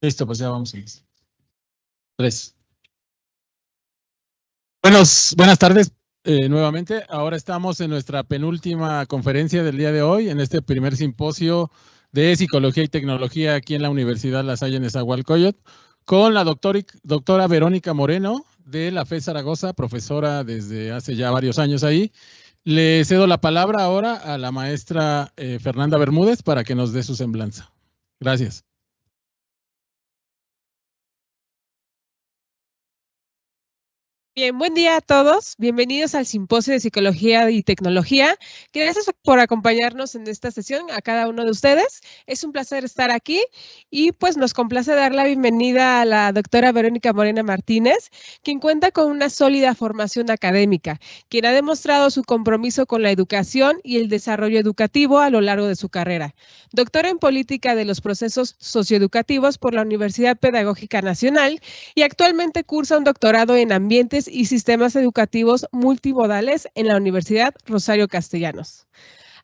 Listo, pues ya vamos a empezar. 3. Buenas tardes nuevamente. Ahora estamos en nuestra penúltima conferencia del día de hoy, en este primer simposio de Psicología y Tecnología aquí en la Universidad La Salle Nezahualcóyotl, con la doctora Verónica Moreno de la FES Zaragoza, profesora desde hace ya varios años ahí. Le cedo la palabra ahora a la maestra Fernanda Bermúdez para que nos dé su semblanza. Gracias. Bien, buen día a todos. Bienvenidos al Simposio de Psicología y Tecnología. Gracias por acompañarnos en esta sesión a cada uno de ustedes. Es un placer estar aquí y pues nos complace dar la bienvenida a la doctora Verónica Moreno Martínez, quien cuenta con una sólida formación académica, quien ha demostrado su compromiso con la educación y el desarrollo educativo a lo largo de su carrera. Doctora en Política de los Procesos Socioeducativos por la Universidad Pedagógica Nacional y actualmente cursa un doctorado en Ambientes y Sistemas Educativos Multimodales en la Universidad Rosario Castellanos.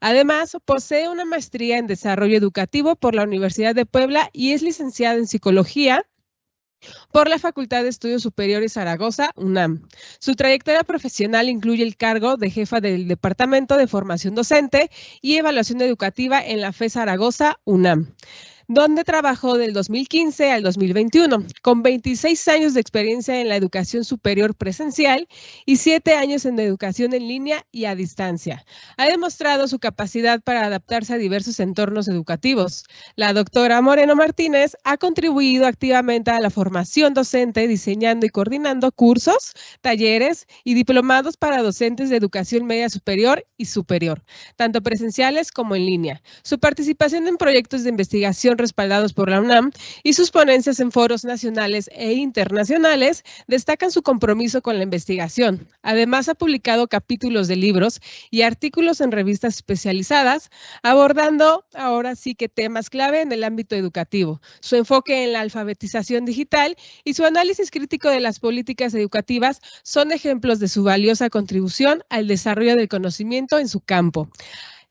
Además, posee una maestría en Desarrollo Educativo por la Universidad de Puebla y es licenciada en Psicología por la Facultad de Estudios Superiores Zaragoza, UNAM. Su trayectoria profesional incluye el cargo de jefa del Departamento de Formación Docente y Evaluación Educativa en la FES Zaragoza, UNAM, donde trabajó del 2015 al 2021, con 26 años de experiencia en la educación superior presencial y 7 años en educación en línea y a distancia. Ha demostrado su capacidad para adaptarse a diversos entornos educativos. La doctora Moreno Martínez ha contribuido activamente a la formación docente, diseñando y coordinando cursos, talleres y diplomados para docentes de educación media superior y superior, tanto presenciales como en línea. Su participación en proyectos de investigación respaldados por la UNAM y sus ponencias en foros nacionales e internacionales destacan su compromiso con la investigación. Además, ha publicado capítulos de libros y artículos en revistas especializadas, abordando ahora sí que temas clave en el ámbito educativo, su enfoque en la alfabetización digital y su análisis crítico de las políticas educativas son ejemplos de su valiosa contribución al desarrollo del conocimiento en su campo.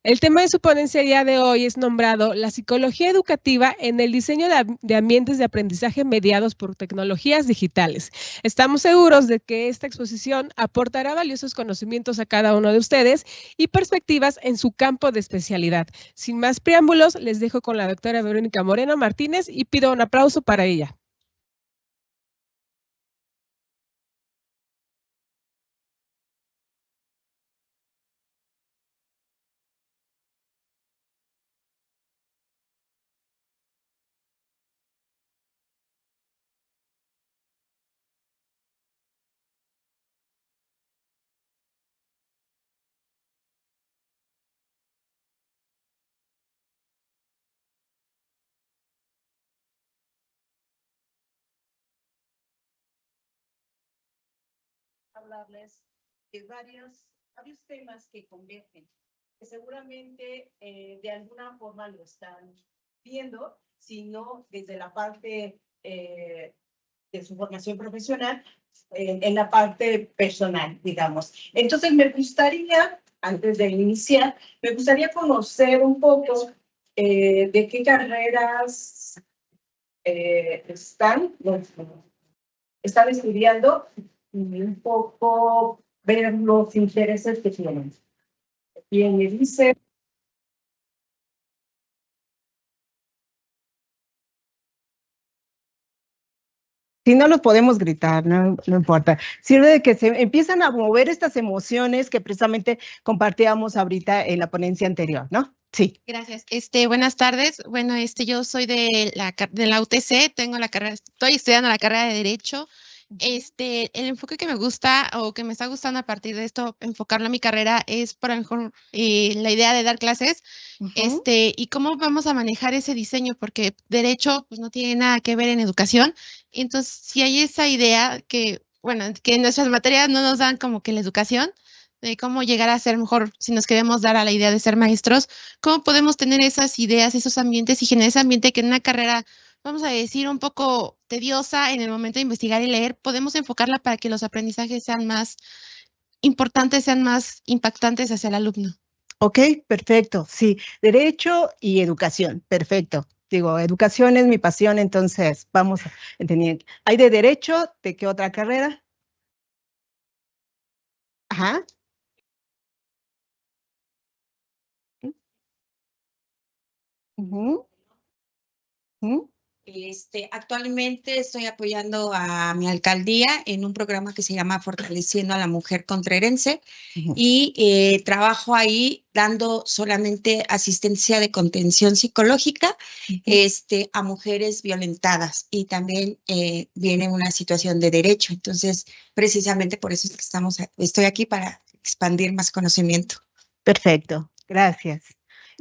El tema de su ponencia el día de hoy es nombrado La psicología educativa en el diseño de ambientes de aprendizaje mediados por tecnologías digitales. Estamos seguros de que esta exposición aportará valiosos conocimientos a cada uno de ustedes y perspectivas en su campo de especialidad. Sin más preámbulos, les dejo con la doctora Verónica Moreno Martínez y pido un aplauso para ella. Hablarles de varios temas que convergen, que seguramente de alguna forma lo están viendo, sino desde la parte de su formación profesional, en la parte personal, digamos. Entonces me gustaría, antes de iniciar, me gustaría conocer un poco de qué carreras están estudiando y un poco ver los intereses que tienen. Bien, me dice. Si no los podemos gritar, no importa. Sirve de que se empiezan a mover estas emociones que precisamente compartíamos ahorita en la ponencia anterior, ¿no? Sí. Gracias. Buenas tardes. Bueno, yo soy de la UTC, estoy estudiando la carrera de Derecho. El enfoque que me gusta o que me está gustando a partir de esto, enfocarlo a mi carrera, es por lo mejor la idea de dar clases, y cómo vamos a manejar ese diseño, porque Derecho pues no tiene nada que ver en educación. Entonces, si hay esa idea que, bueno, que en nuestras materias no nos dan como que la educación, de cómo llegar a ser mejor, si nos queremos dar a la idea de ser maestros, cómo podemos tener esas ideas, esos ambientes y generar ese ambiente que en una carrera, vamos a decir, un poco tediosa en el momento de investigar y leer, podemos enfocarla para que los aprendizajes sean más importantes, sean más impactantes hacia el alumno. Ok, perfecto. Sí, Derecho y educación, perfecto. Digo, educación es mi pasión, entonces vamos a entender. ¿Hay de derecho? ¿De qué otra carrera? Ajá. Ujú, ujú, Actualmente estoy apoyando a mi alcaldía en un programa que se llama Fortaleciendo a la Mujer Contrerense ujú. y trabajo ahí dando solamente asistencia de contención psicológica a mujeres violentadas y también viene una situación de derecho. Entonces, precisamente por eso es que estoy aquí para expandir más conocimiento. Perfecto, gracias.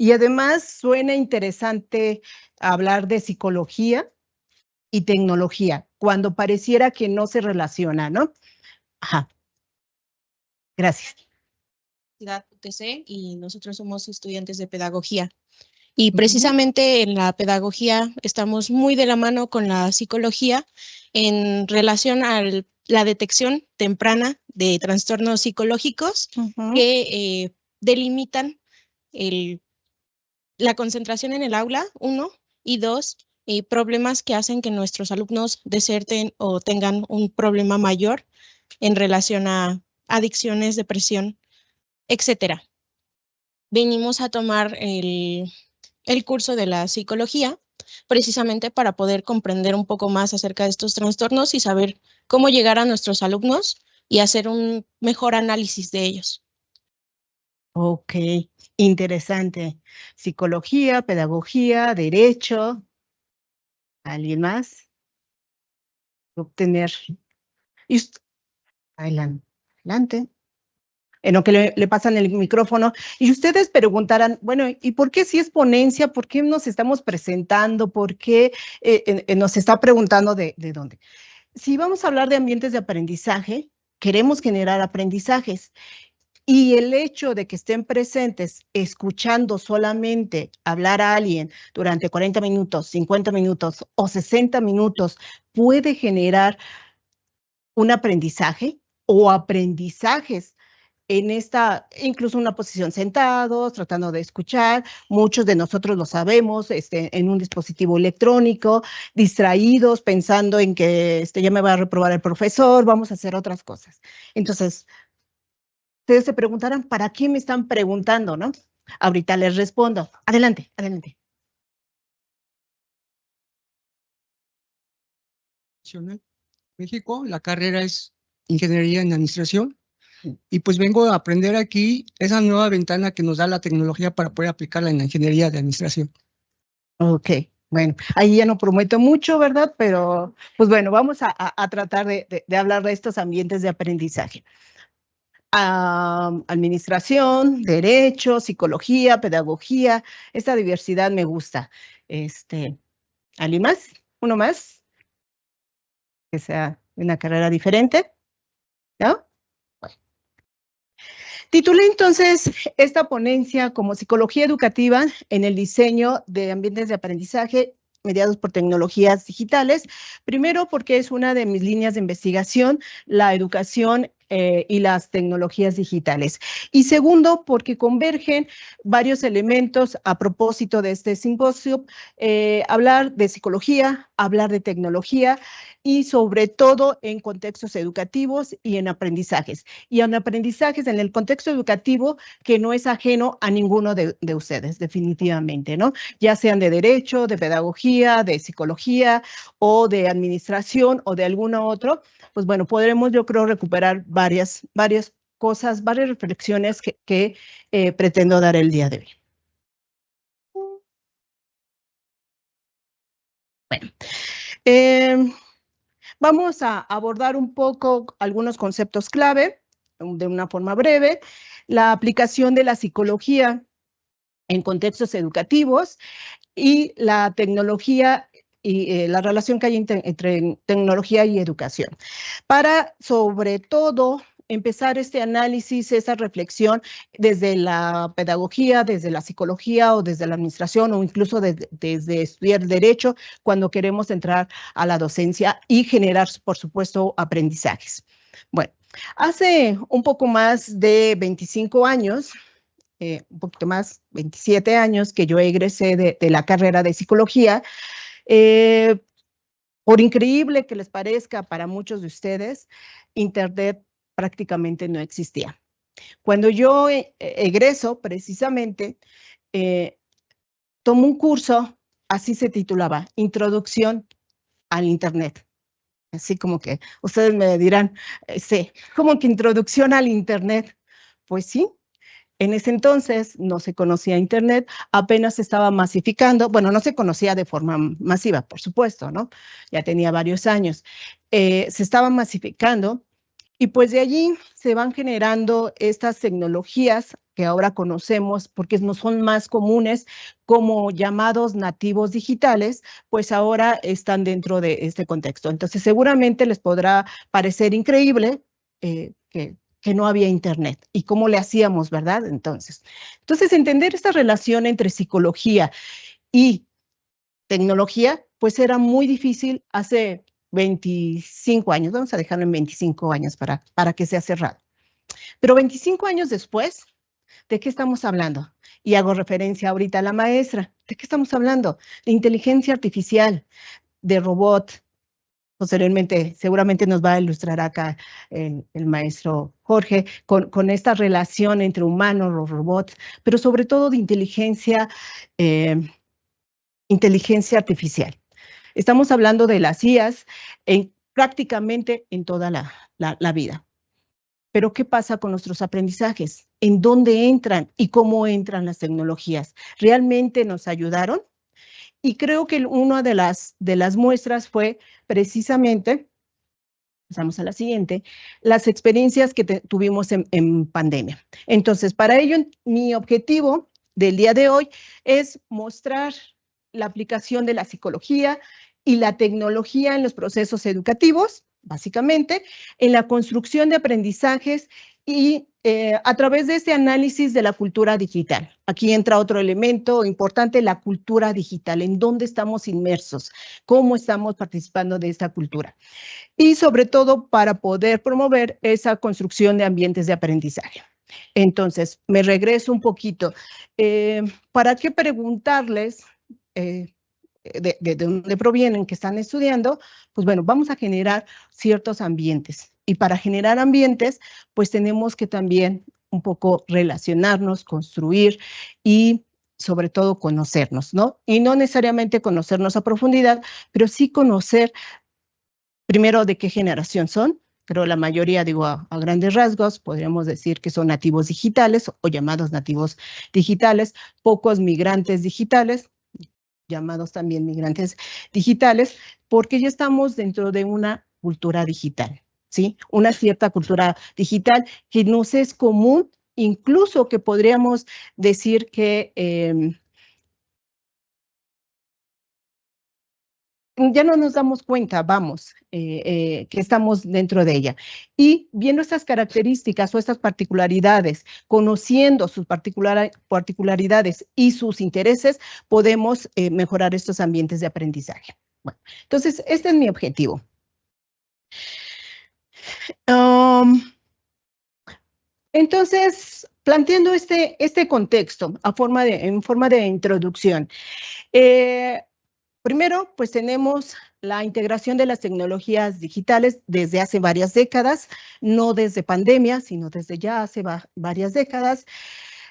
Y además suena interesante hablar de psicología y tecnología, cuando pareciera que no se relaciona, ¿no? Ajá, gracias. UTC y nosotros somos estudiantes de pedagogía. Y precisamente en la pedagogía estamos muy de la mano con la psicología en relación a la detección temprana de trastornos psicológicos que delimitan la concentración en el aula, 1, y 2, problemas que hacen que nuestros alumnos deserten o tengan un problema mayor en relación a adicciones, depresión, etcétera. Venimos a tomar el curso de la psicología precisamente para poder comprender un poco más acerca de estos trastornos y saber cómo llegar a nuestros alumnos y hacer un mejor análisis de ellos. Ok, interesante. Psicología, pedagogía, derecho. ¿Alguien más? Obtener. Adelante. En lo que le pasan el micrófono. Y ustedes preguntarán, bueno, ¿y por qué si es ponencia? ¿Por qué nos estamos presentando? ¿Por qué nos está preguntando de dónde? Si vamos a hablar de ambientes de aprendizaje, queremos generar aprendizajes. Y el hecho de que estén presentes escuchando solamente hablar a alguien durante 40 minutos, 50 minutos o 60 minutos puede generar un aprendizaje o aprendizajes en incluso una posición sentados, tratando de escuchar. Muchos de nosotros lo sabemos, en un dispositivo electrónico, distraídos, pensando en que ya me va a reprobar el profesor, vamos a hacer otras cosas. Entonces, ustedes se preguntarán, ¿para qué me están preguntando, no? Ahorita les respondo. Adelante. México, la carrera es Ingeniería en Administración y pues vengo a aprender aquí esa nueva ventana que nos da la tecnología para poder aplicarla en la Ingeniería de Administración. Ok, bueno, ahí ya no prometo mucho, ¿verdad? Pero, pues bueno, vamos a tratar de hablar de estos ambientes de aprendizaje. Administración, derecho, psicología, pedagogía, esta diversidad me gusta. ¿Alguien más? ¿Uno más? Que sea una carrera diferente, ¿no? Bueno. Titulé entonces esta ponencia como Psicología Educativa en el diseño de ambientes de aprendizaje mediados por tecnologías digitales. Primero, porque es una de mis líneas de investigación, la educación y las tecnologías digitales. Y segundo, porque convergen varios elementos a propósito de este simposio, hablar de psicología, hablar de tecnología y sobre todo en contextos educativos y en aprendizajes. Y en aprendizajes en el contexto educativo que no es ajeno a ninguno de ustedes, definitivamente, ¿no? Ya sean de derecho, de pedagogía, de psicología o de administración o de alguno otro, pues bueno, podremos yo creo recuperar varias cosas, varias reflexiones que pretendo dar el día de hoy. Bueno, vamos a abordar un poco algunos conceptos clave de una forma breve, la aplicación de la psicología en contextos educativos y la tecnología y la relación que hay entre tecnología y educación. Para, sobre todo, empezar este análisis, esa reflexión desde la pedagogía, desde la psicología o desde la administración o incluso desde estudiar derecho cuando queremos entrar a la docencia y generar, por supuesto, aprendizajes. Bueno, hace un poco más de 25 años, un poquito más, 27 años que yo egresé de la carrera de psicología. Por increíble que les parezca para muchos de ustedes, Internet prácticamente no existía. Cuando yo egreso, precisamente, tomo un curso, así se titulaba, Introducción al Internet. Así como que ustedes me dirán, sí, como que introducción al Internet. Pues sí, en ese entonces no se conocía Internet, apenas se estaba masificando, bueno, no se conocía de forma masiva, por supuesto, ¿no? Ya tenía varios años. Se estaba masificando y pues de allí se van generando estas tecnologías que ahora conocemos porque no son más comunes como llamados nativos digitales, pues ahora están dentro de este contexto. Entonces seguramente les podrá parecer increíble que no había Internet y cómo le hacíamos, ¿verdad? Entonces, entender esta relación entre psicología y tecnología, pues era muy difícil hace 25 años, vamos a dejarlo en 25 años para que sea cerrado. Pero 25 años después, ¿de qué estamos hablando? Y hago referencia ahorita a la maestra. ¿De qué estamos hablando? De inteligencia artificial, de robot. Posteriormente, seguramente nos va a ilustrar acá el maestro Jorge con esta relación entre humanos, los robots, pero sobre todo de inteligencia artificial. Estamos hablando de las IAs prácticamente en toda la vida. Pero ¿qué pasa con nuestros aprendizajes? ¿En dónde entran y cómo entran las tecnologías? ¿Realmente nos ayudaron? Y creo que una de las muestras fue precisamente, pasamos a la siguiente, las experiencias que tuvimos en pandemia. Entonces, para ello, mi objetivo del día de hoy es mostrar la aplicación de la psicología y la tecnología en los procesos educativos, básicamente, en la construcción de aprendizajes y a través de este análisis de la cultura digital. Aquí entra otro elemento importante, la cultura digital, en dónde estamos inmersos, cómo estamos participando de esta cultura. Y sobre todo para poder promover esa construcción de ambientes de aprendizaje. Entonces, me regreso un poquito. ¿Para qué preguntarles de dónde provienen, que están estudiando? Pues bueno, vamos a generar ciertos ambientes. Y para generar ambientes, pues tenemos que también un poco relacionarnos, construir y sobre todo conocernos, ¿no? Y no necesariamente conocernos a profundidad, pero sí conocer primero de qué generación son. Pero la mayoría, digo, a grandes rasgos, podríamos decir que son nativos digitales o llamados nativos digitales, pocos migrantes digitales, llamados también migrantes digitales, porque ya estamos dentro de una cultura digital, ¿sí? Una cierta cultura digital que nos es común, incluso que podríamos decir que ya no nos damos cuenta, vamos, que estamos dentro de ella. Y viendo estas características o estas particularidades, conociendo sus particularidades y sus intereses, podemos mejorar estos ambientes de aprendizaje. Bueno, entonces, este es mi objetivo. Entonces, planteando este contexto en forma de introducción, primero, pues tenemos la integración de las tecnologías digitales desde hace varias décadas, no desde pandemia, sino desde ya hace varias décadas.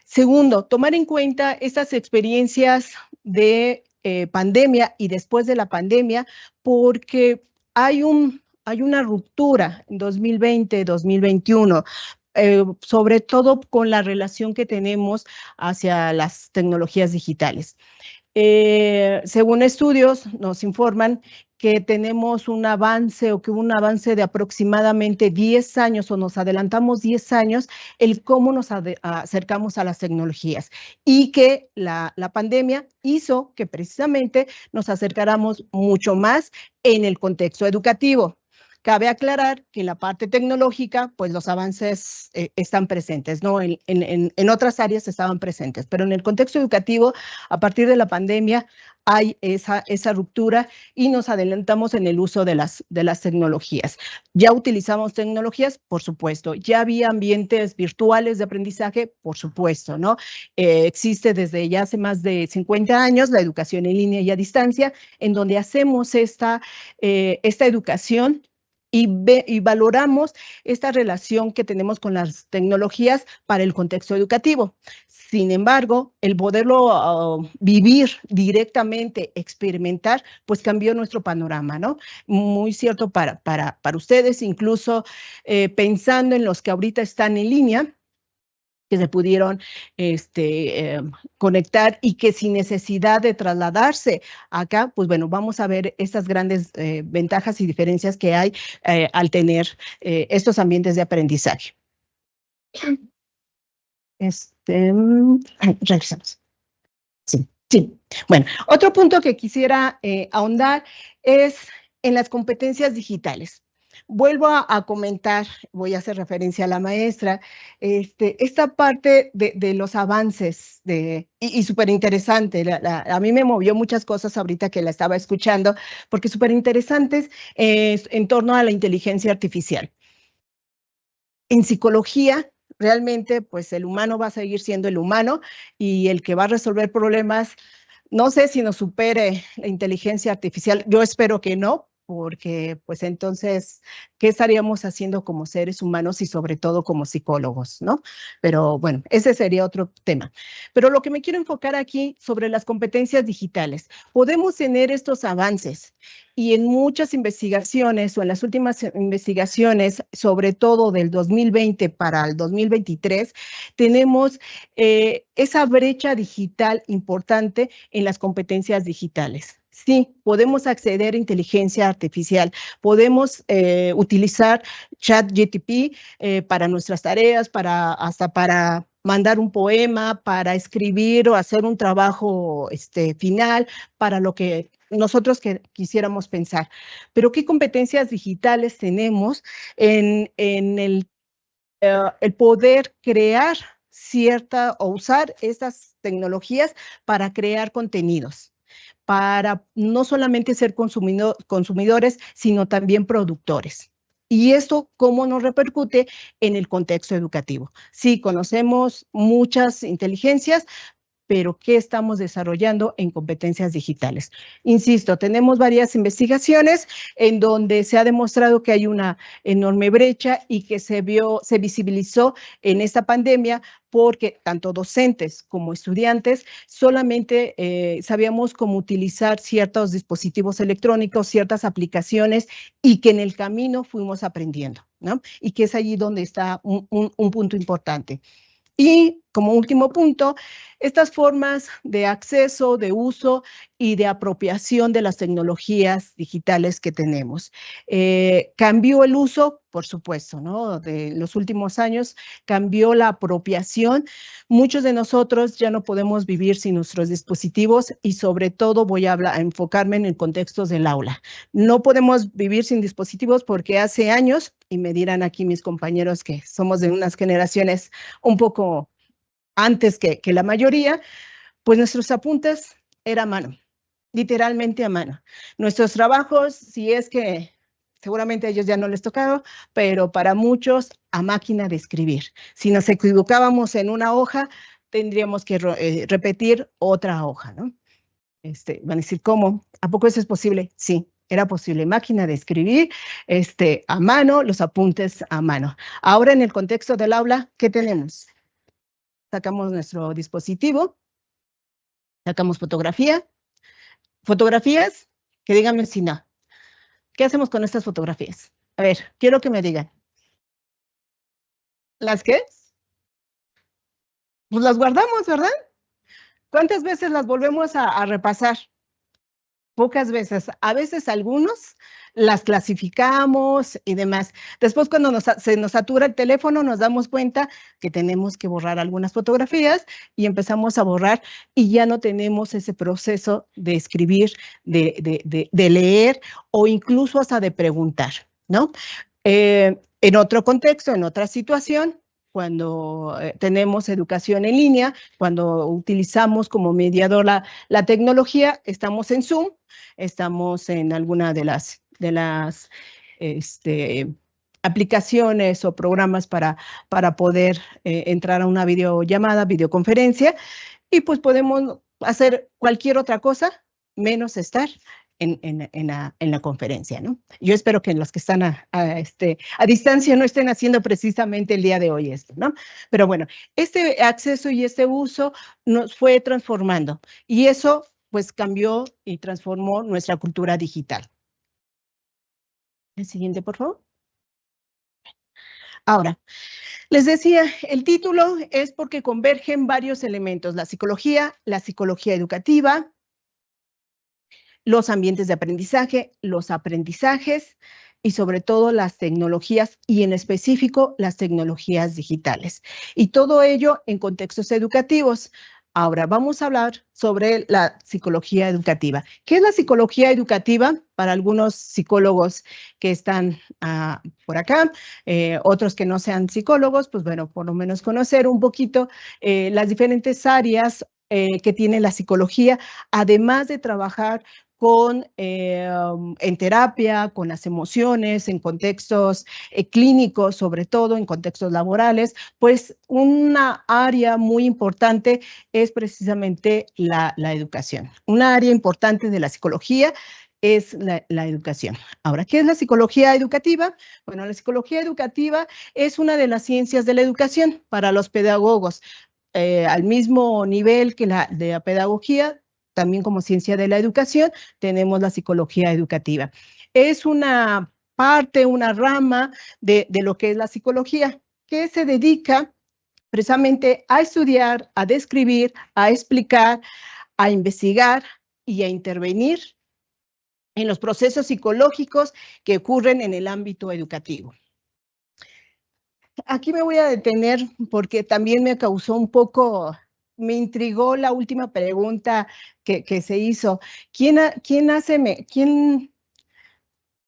Segundo, tomar en cuenta estas experiencias de pandemia y después de la pandemia, porque hay una ruptura en 2020, 2021, sobre todo con la relación que tenemos hacia las tecnologías digitales. Según estudios, nos informan que tenemos un avance o que hubo un avance de aproximadamente 10 años o nos adelantamos 10 años el cómo nos acercamos a las tecnologías y que la pandemia hizo que precisamente nos acercáramos mucho más en el contexto educativo. Cabe aclarar que en la parte tecnológica, pues los avances están presentes, ¿no? En otras áreas estaban presentes, pero en el contexto educativo, a partir de la pandemia, hay esa ruptura y nos adelantamos en el uso de las tecnologías. ¿Ya utilizamos tecnologías? Por supuesto. ¿Ya había ambientes virtuales de aprendizaje? Por supuesto, ¿no? Existe desde ya hace más de 50 años la educación en línea y a distancia, en donde hacemos esta educación y valoramos esta relación que tenemos con las tecnologías para el contexto educativo. Sin embargo, el poderlo vivir directamente, experimentar, pues cambió nuestro panorama, ¿no? Muy cierto para ustedes, incluso pensando en los que ahorita están en línea, que se pudieron conectar y que sin necesidad de trasladarse acá, pues bueno, vamos a ver estas grandes ventajas y diferencias que hay al tener estos ambientes de aprendizaje. Regresamos. Sí. Bueno, otro punto que quisiera ahondar es en las competencias digitales. Vuelvo a comentar, voy a hacer referencia a la maestra, esta parte de los avances y súper interesante. A mí me movió muchas cosas ahorita que la estaba escuchando, porque súper interesantes en torno a la inteligencia artificial. En psicología, realmente, pues el humano va a seguir siendo el humano y el que va a resolver problemas, no sé si nos supere la inteligencia artificial, yo espero que no, porque pues entonces, ¿qué estaríamos haciendo como seres humanos y sobre todo como psicólogos, ¿no? Pero bueno, ese sería otro tema. Pero lo que me quiero enfocar aquí sobre las competencias digitales, podemos tener estos avances y en muchas investigaciones o en las últimas investigaciones, sobre todo del 2020 para el 2023, tenemos esa brecha digital importante en las competencias digitales. Sí, podemos acceder a inteligencia artificial, podemos utilizar ChatGPT para nuestras tareas, hasta para mandar un poema, para escribir o hacer un trabajo final, para lo que nosotros quisiéramos pensar. Pero ¿qué competencias digitales tenemos en el poder crear o usar estas tecnologías para crear contenidos? Para no solamente ser consumidores, sino también productores. ¿Y esto cómo nos repercute en el contexto educativo? Sí, conocemos muchas inteligencias, pero ¿qué estamos desarrollando en competencias digitales? Insisto, tenemos varias investigaciones en donde se ha demostrado que hay una enorme brecha y que se visibilizó en esta pandemia porque tanto docentes como estudiantes solamente sabíamos cómo utilizar ciertos dispositivos electrónicos, ciertas aplicaciones y que en el camino fuimos aprendiendo, ¿no? Y que es allí donde está un punto importante. Y como último punto, estas formas de acceso, de uso y de apropiación de las tecnologías digitales que tenemos. Cambió el uso, por supuesto, ¿no? De los últimos años cambió la apropiación. Muchos de nosotros ya no podemos vivir sin nuestros dispositivos y sobre todo voy a enfocarme en el contexto del aula. No podemos vivir sin dispositivos porque hace años, y me dirán aquí mis compañeros que somos de unas generaciones un poco antes que la mayoría, pues nuestros apuntes eran a mano, literalmente a mano. Nuestros trabajos, si es que seguramente a ellos ya no les tocaba, pero para muchos a máquina de escribir. Si nos equivocábamos en una hoja, tendríamos que repetir otra hoja, ¿no? Van a decir, ¿cómo? ¿A poco eso es posible? Sí, era posible. Máquina de escribir, a mano, los apuntes a mano. Ahora en el contexto del aula, ¿qué tenemos? Sacamos nuestro dispositivo, sacamos fotografías, que díganme si no. ¿Qué hacemos con estas fotografías? A ver, quiero que me digan. ¿Las qué? Pues las guardamos, ¿verdad? ¿Cuántas veces las volvemos a repasar? Pocas veces. A veces algunos las clasificamos y demás. Después cuando se nos satura el teléfono nos damos cuenta que tenemos que borrar algunas fotografías y empezamos a borrar y ya no tenemos ese proceso de escribir, de leer o incluso hasta de preguntar. ¿no? En otro contexto, en otra situación, cuando tenemos educación en línea, cuando utilizamos como mediador la tecnología, estamos en Zoom, estamos en alguna de las aplicaciones o programas para poder entrar a una videollamada, videoconferencia, y pues podemos hacer cualquier otra cosa menos estar en la conferencia, ¿no? Yo espero que los que están a distancia no estén haciendo precisamente el día de hoy esto, ¿no? Pero bueno, este acceso y este uso nos fue transformando y eso pues cambió y transformó nuestra cultura digital. El siguiente, por favor. Ahora, les decía, el título es porque convergen varios elementos, la psicología educativa, los ambientes de aprendizaje, los aprendizajes y sobre todo las tecnologías y en específico las tecnologías digitales. Y todo ello en contextos educativos. Ahora vamos a hablar sobre la psicología educativa. ¿Qué es la psicología educativa? Para algunos psicólogos que están por acá, otros que no sean psicólogos, pues bueno, por lo menos conocer un poquito las diferentes áreas que tiene la psicología, además de trabajar en terapia, con las emociones, en contextos clínicos, sobre todo en contextos laborales, pues una área muy importante es precisamente la educación. Una área importante de la psicología es la educación. Ahora, ¿qué es la psicología educativa? Bueno, la psicología educativa es una de las ciencias de la educación para los pedagogos, al mismo nivel que de la pedagogía. También como ciencia de la educación, tenemos la psicología educativa. Es una parte, una rama de lo que es la psicología, que se dedica precisamente a estudiar, a describir, a explicar, a investigar y a intervenir en los procesos psicológicos que ocurren en el ámbito educativo. Aquí me voy a detener porque también me causó un poco... Me intrigó la última pregunta que se hizo.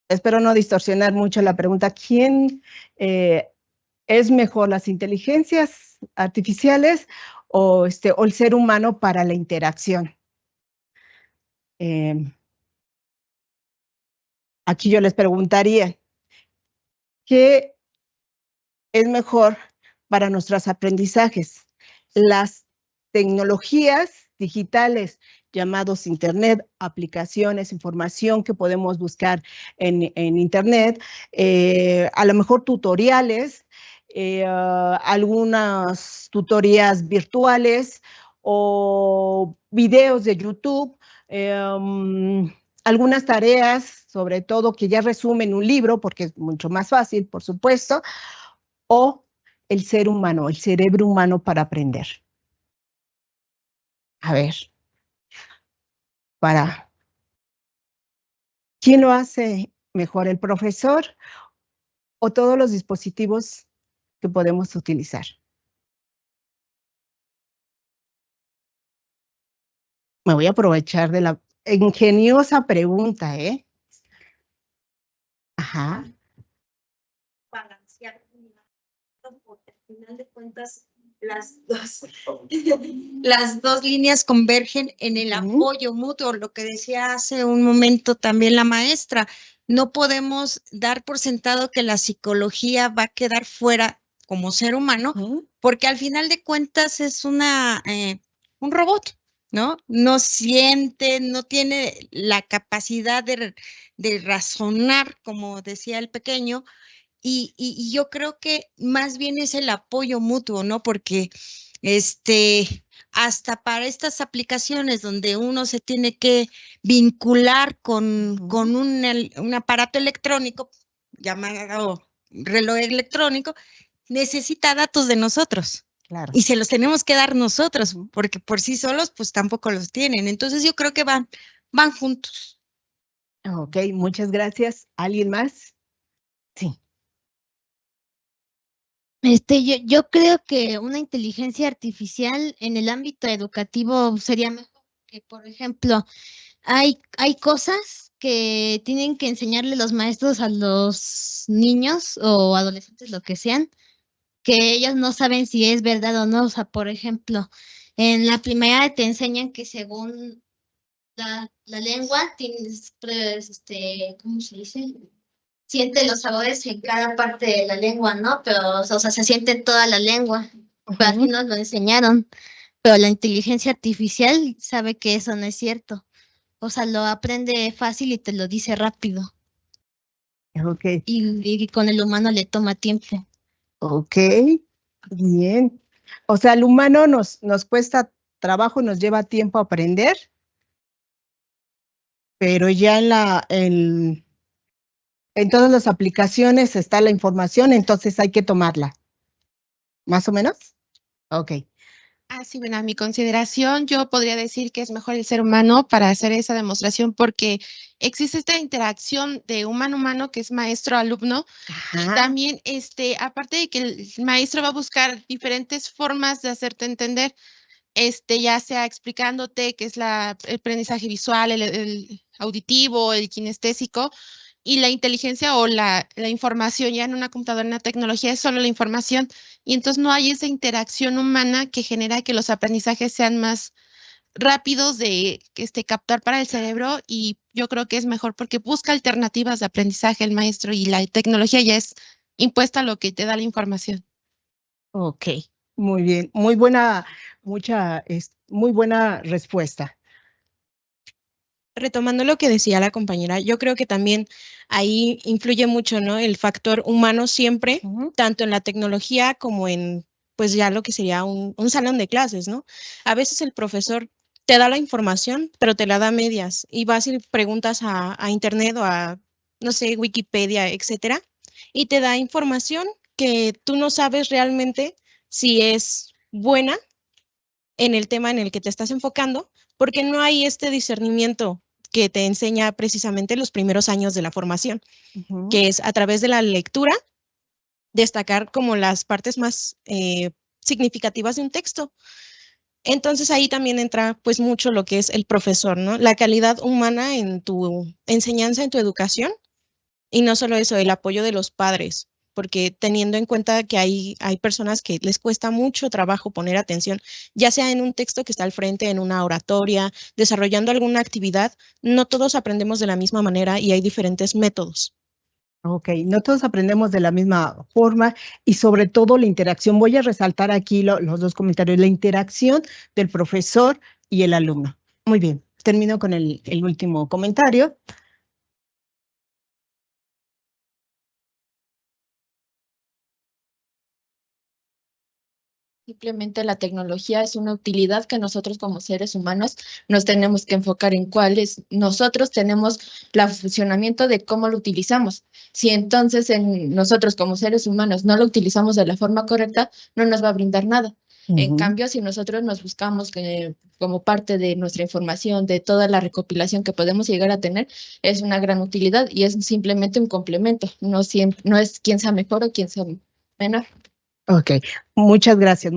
Espero no distorsionar mucho la pregunta, ¿quién es mejor, las inteligencias artificiales o el ser humano para la interacción? Aquí yo les preguntaría, ¿qué es mejor para nuestros aprendizajes? Las tecnologías digitales llamados Internet, aplicaciones, información que podemos buscar en Internet, a lo mejor tutoriales, algunas tutorías virtuales o videos de YouTube, algunas tareas, sobre todo que ya resumen un libro, porque es mucho más fácil, por supuesto, o el ser humano, el cerebro humano para aprender. A ver, ¿quién lo hace mejor, el profesor o todos los dispositivos que podemos utilizar? Me voy a aprovechar de la ingeniosa pregunta, ¿eh? Ajá. Balancear, porque al final de cuentas las dos líneas convergen en el apoyo mutuo, lo que decía hace un momento también la maestra. No podemos dar por sentado que la psicología va a quedar fuera como ser humano, porque al final de cuentas es un robot, ¿no? No siente, no tiene la capacidad de razonar, como decía el pequeño. Y yo creo que más bien es el apoyo mutuo, ¿no? Porque hasta para estas aplicaciones donde uno se tiene que vincular con un aparato electrónico, llamado reloj electrónico, necesita datos de nosotros. Claro. Y se los tenemos que dar nosotros, porque por sí solos, pues tampoco los tienen. Entonces yo creo que van juntos. Ok, muchas gracias. ¿Alguien más? Sí. Yo creo que una inteligencia artificial en el ámbito educativo sería mejor, porque, por ejemplo, hay cosas que tienen que enseñarle los maestros a los niños o adolescentes, lo que sean, que ellos no saben si es verdad o no. O sea, por ejemplo, en la primaria te enseñan que según la lengua tienes, pues, ¿cómo se dice? Siente los sabores en cada parte de la lengua, ¿no? Pero, o sea, se siente en toda la lengua. Pero así nos lo enseñaron. Pero la inteligencia artificial sabe que eso no es cierto. O sea, lo aprende fácil y te lo dice rápido. Ok, Y con el humano le toma tiempo. ok, bien. O sea, al humano nos cuesta trabajo, nos lleva tiempo aprender, pero ya en todas las aplicaciones está la información, entonces hay que tomarla. ¿Más o menos? Ok. Ah, sí, bueno, a mi consideración, yo podría decir que es mejor el ser humano para hacer esa demostración porque existe esta interacción de humano-humano que es maestro-alumno y Ajá. también, aparte de que el maestro va a buscar diferentes formas de hacerte entender, ya sea explicándote qué es el aprendizaje visual, el auditivo, el kinestésico, y la inteligencia o la información ya en una computadora, en una tecnología, es solo la información, y entonces no hay esa interacción humana que genera que los aprendizajes sean más rápidos de captar para el cerebro, y yo creo que es mejor porque busca alternativas de aprendizaje el maestro y la tecnología ya es impuesta a lo que te da la información. Ok, muy bien, muy buena, muy buena respuesta. Retomando lo que decía la compañera, yo creo que también ahí influye mucho, ¿no? El factor humano siempre, tanto en la tecnología como en, pues ya lo que sería un salón de clases, ¿no? A veces el profesor te da la información, pero te la da a medias y vas y preguntas a internet o a, no sé, Wikipedia, etcétera, y te da información que tú no sabes realmente si es buena en el tema en el que te estás enfocando, porque no hay este discernimiento que te enseña precisamente los primeros años de la formación, que es a través de la lectura, destacar como las partes más significativas de un texto. Entonces ahí también entra pues mucho lo que es el profesor, ¿no? La calidad humana en tu enseñanza, en tu educación, y no solo eso, el apoyo de los padres, porque teniendo en cuenta que hay personas que les cuesta mucho trabajo poner atención, ya sea en un texto que está al frente, en una oratoria, desarrollando alguna actividad, no todos aprendemos de la misma manera y hay diferentes métodos. Ok, no todos aprendemos de la misma forma y sobre todo la interacción. Voy a resaltar aquí los dos comentarios, la interacción del profesor y el alumno. Muy bien, termino con el último comentario. Simplemente la tecnología es una utilidad que nosotros como seres humanos nos tenemos que enfocar en cuáles nosotros tenemos el funcionamiento de cómo lo utilizamos. Si entonces nosotros como seres humanos no lo utilizamos de la forma correcta, no nos va a brindar nada. En cambio, si nosotros nos buscamos como parte de nuestra información, de toda la recopilación que podemos llegar a tener, es una gran utilidad y es simplemente un complemento. No es quién sea mejor o quién sea menor. Ok, muchas gracias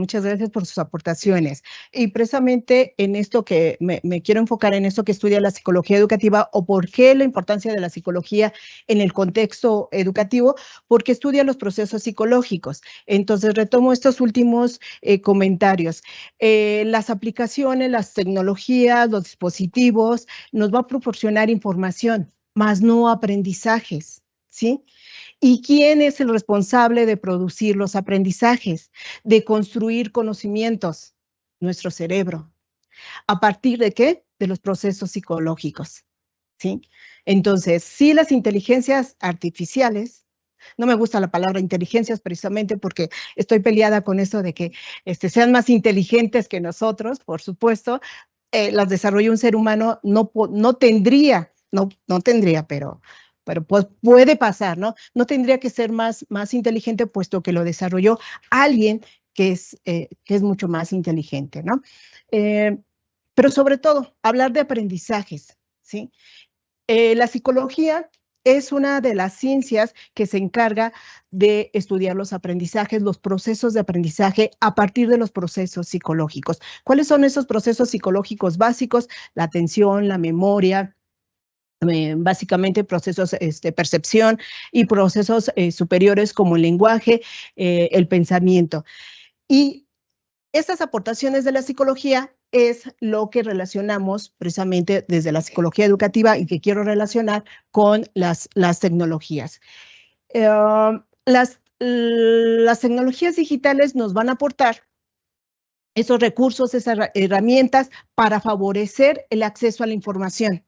por sus aportaciones. Y precisamente en esto que me quiero enfocar en esto que estudia la psicología educativa o por qué la importancia de la psicología en el contexto educativo, porque estudia los procesos psicológicos. Entonces retomo estos últimos comentarios. Las aplicaciones, las tecnologías, los dispositivos nos va a proporcionar información, más no aprendizajes, ¿sí? ¿Y quién es el responsable de producir los aprendizajes, de construir conocimientos? Nuestro cerebro. ¿A partir de qué? De los procesos psicológicos, ¿sí? Entonces, sí, las inteligencias artificiales, no me gusta la palabra inteligencias precisamente porque estoy peleada con eso de que sean más inteligentes que nosotros, por supuesto, las desarrolla un ser humano, no tendría, pero pues puede pasar, ¿no? No tendría que ser más inteligente puesto que lo desarrolló alguien que es mucho más inteligente, ¿no? Pero sobre todo, hablar de aprendizajes, ¿sí? La psicología es una de las ciencias que se encarga de estudiar los aprendizajes, los procesos de aprendizaje a partir de los procesos psicológicos. ¿Cuáles son esos procesos psicológicos básicos? La atención, la memoria, básicamente procesos percepción y procesos superiores como el lenguaje, el pensamiento. Y estas aportaciones de la psicología es lo que relacionamos precisamente desde la psicología educativa y que quiero relacionar con las tecnologías. Las tecnologías digitales nos van a aportar esos recursos, esas herramientas para favorecer el acceso a la información,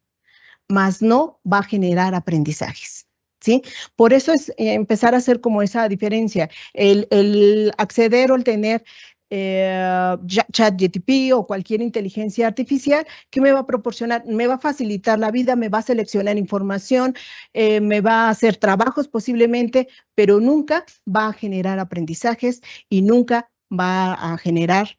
mas no va a generar aprendizajes, ¿sí? Por eso es empezar a hacer como esa diferencia, el acceder o el tener ChatGPT o cualquier inteligencia artificial que me va a proporcionar, me va a facilitar la vida, me va a seleccionar información, me va a hacer trabajos posiblemente, pero nunca va a generar aprendizajes y nunca va a generar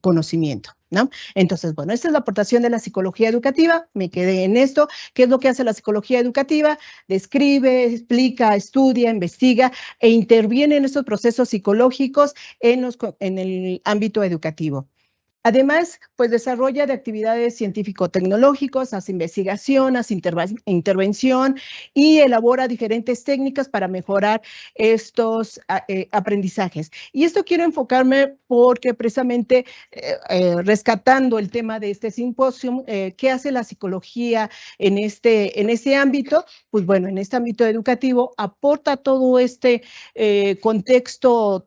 conocimiento, ¿no? Entonces, bueno, esta es la aportación de la psicología educativa. Me quedé en esto. ¿Qué es lo que hace la psicología educativa? Describe, explica, estudia, investiga e interviene en estos procesos psicológicos en el ámbito educativo. Además, pues desarrolla de actividades científico-tecnológicas, hace investigación, hace intervención y elabora diferentes técnicas para mejorar estos aprendizajes. Y esto quiero enfocarme porque precisamente rescatando el tema de este simposio, ¿qué hace la psicología en este ámbito? Pues bueno, en este ámbito educativo aporta todo este contexto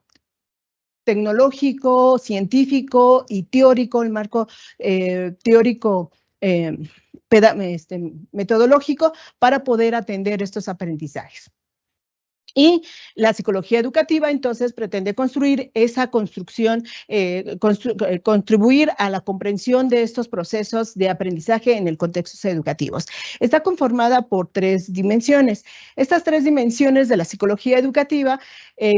tecnológico, científico y teórico, el marco teórico metodológico para poder atender estos aprendizajes. Y la psicología educativa entonces pretende construir esa construcción, contribuir a la comprensión de estos procesos de aprendizaje en el contextos educativos. Está conformada por 3 dimensiones. Estas 3 dimensiones de la psicología educativa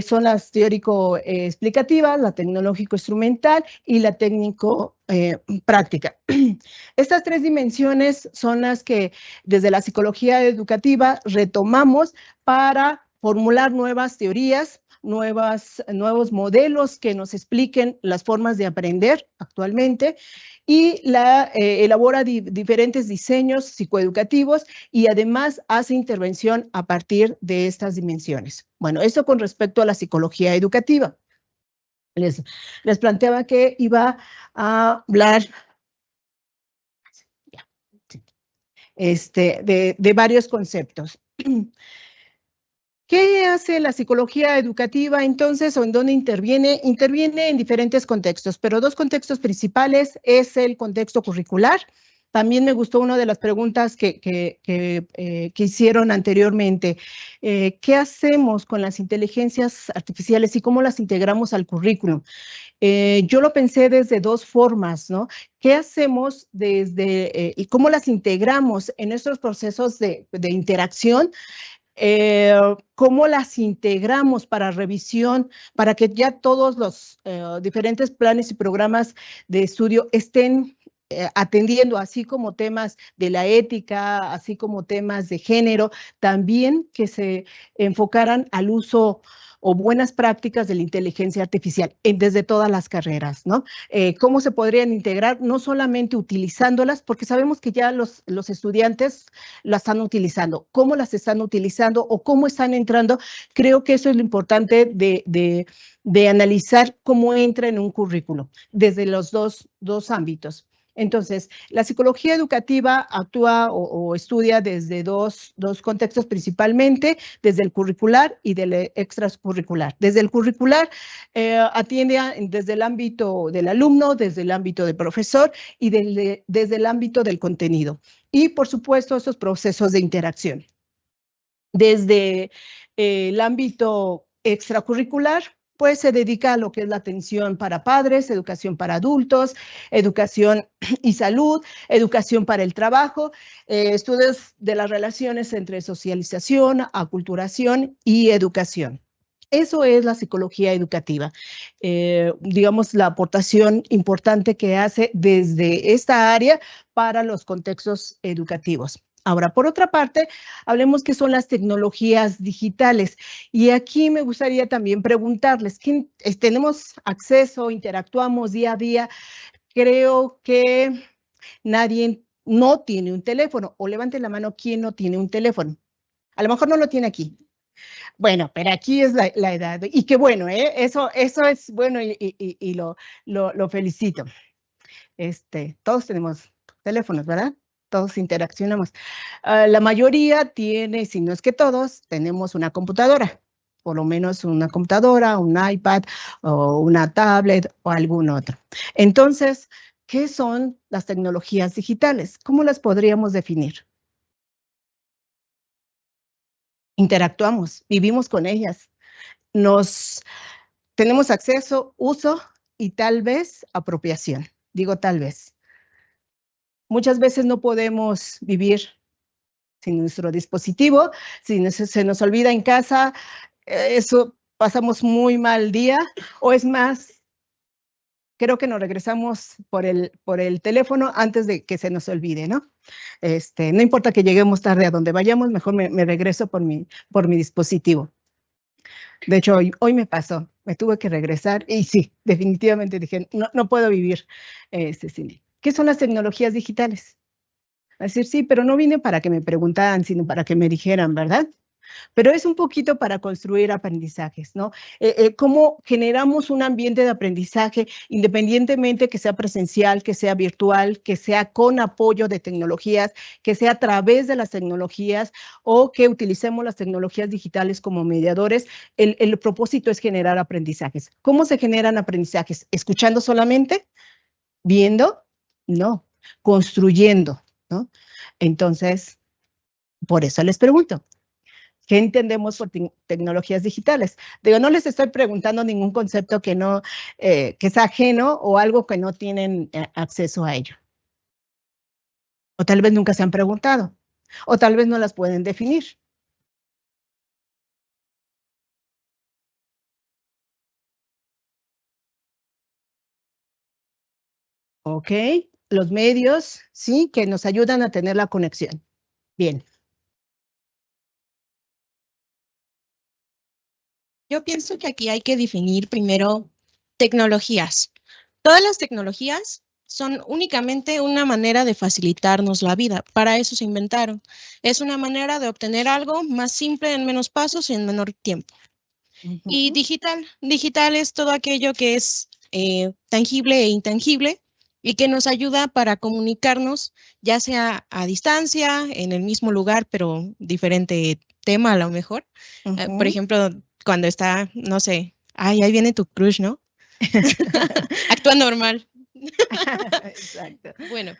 son las teórico-explicativas, la tecnológico-instrumental y la técnico-práctica. Estas 3 dimensiones son las que desde la psicología educativa retomamos para formular nuevas teorías, nuevos modelos que nos expliquen las formas de aprender actualmente y elabora diferentes diseños psicoeducativos y además hace intervención a partir de estas dimensiones. Bueno, eso con respecto a la psicología educativa. Les planteaba que iba a hablar de varios conceptos. ¿Qué hace la psicología educativa entonces o en dónde interviene? Interviene en diferentes contextos, pero 2 contextos principales es el contexto curricular. También me gustó una de las preguntas que hicieron anteriormente. ¿Qué hacemos con las inteligencias artificiales y cómo las integramos al currículum? Yo lo pensé desde 2 formas, ¿no? ¿Qué hacemos y cómo las integramos en nuestros procesos de interacción? Cómo las integramos para revisión, para que ya todos los diferentes planes y programas de estudio estén atendiendo, así como temas de la ética, así como temas de género, también que se enfocaran al uso o buenas prácticas de la inteligencia artificial desde todas las carreras, ¿no? ¿Cómo se podrían integrar? No solamente utilizándolas, porque sabemos que ya los estudiantes las están utilizando. ¿Cómo las están utilizando o cómo están entrando? Creo que eso es lo importante de analizar cómo entra en un currículo desde los dos ámbitos. Entonces, la psicología educativa actúa o estudia desde dos contextos principalmente, desde el curricular y del extracurricular. Desde el curricular atiende desde el ámbito del alumno, desde el ámbito del profesor y desde el ámbito del contenido. Y, por supuesto, esos procesos de interacción. Desde el ámbito extracurricular, pues se dedica a lo que es la atención para padres, educación para adultos, educación y salud, educación para el trabajo, estudios de las relaciones entre socialización, aculturación y educación. Eso es la psicología educativa, digamos, la aportación importante que hace desde esta área para los contextos educativos. Ahora, por otra parte, hablemos qué son las tecnologías digitales. Y aquí me gustaría también preguntarles, ¿quién tenemos acceso, interactuamos día a día? Creo que nadie no tiene un teléfono, o levanten la mano quién no tiene un teléfono. A lo mejor no lo tiene aquí. Bueno, pero aquí es la edad. Y qué bueno, eso es bueno y lo felicito. Todos tenemos teléfonos, ¿verdad? Todos interaccionamos. La mayoría tiene, si no es que todos, tenemos una computadora, por lo menos una computadora, un iPad o una tablet o algún otro. Entonces, ¿qué son las tecnologías digitales? ¿Cómo las podríamos definir? Interactuamos, vivimos con ellas, tenemos acceso, uso y tal vez apropiación. Digo tal vez. Muchas veces no podemos vivir sin nuestro dispositivo, si se nos olvida en casa, eso pasamos muy mal día, o es más, creo que nos regresamos por el teléfono antes de que se nos olvide, ¿no? No importa que lleguemos tarde a donde vayamos, mejor me regreso por mi dispositivo. De hecho, hoy me pasó, me tuve que regresar y sí, definitivamente dije, no puedo vivir sin él. ¿Qué son las tecnologías digitales? Es decir, sí, pero no vine para que me preguntaran, sino para que me dijeran, ¿verdad? Pero es un poquito para construir aprendizajes, ¿no? Cómo generamos un ambiente de aprendizaje independientemente que sea presencial, que sea virtual, que sea con apoyo de tecnologías, que sea a través de las tecnologías o que utilicemos las tecnologías digitales como mediadores. El propósito es generar aprendizajes. ¿Cómo se generan aprendizajes? ¿Escuchando solamente? ¿Viendo? No, construyendo, ¿no? Entonces, por eso les pregunto. ¿Qué entendemos por tecnologías digitales? Digo, no les estoy preguntando ningún concepto que sea ajeno o algo que no tienen acceso a ello. O tal vez nunca se han preguntado. O tal vez no las pueden definir. Ok, los medios, sí, que nos ayudan a tener la conexión. Bien. Yo pienso que aquí hay que definir primero tecnologías. Todas las tecnologías son únicamente una manera de facilitarnos la vida. Para eso se inventaron. Es una manera de obtener algo más simple en menos pasos y en menor tiempo. Y digital es todo aquello que es tangible e intangible y que nos ayuda para comunicarnos, ya sea a distancia, en el mismo lugar, pero diferente tema a lo mejor. Por ejemplo, cuando está, no sé, ahí viene tu crush, ¿no? Actúa normal. Exacto. Bueno,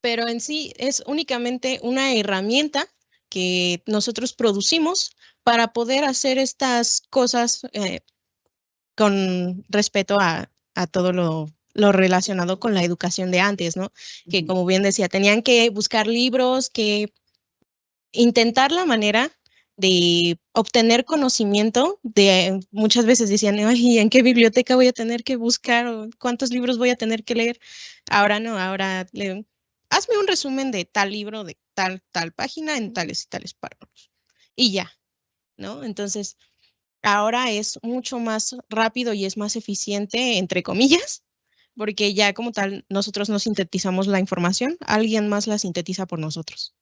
pero en sí es únicamente una herramienta que nosotros producimos para poder hacer estas cosas con respeto a todo lo relacionado con la educación de antes, ¿no? Que como bien decía, tenían que buscar libros, que intentar la manera de obtener conocimiento, muchas veces decían, ay, ¿en qué biblioteca voy a tener que buscar o cuántos libros voy a tener que leer? Ahora no, ahora hazme un resumen de tal libro, de tal página en tales y tales párrafos. Y ya, ¿no? Entonces, ahora es mucho más rápido y es más eficiente, entre comillas, porque ya como tal, nosotros no sintetizamos la información, alguien más la sintetiza por nosotros.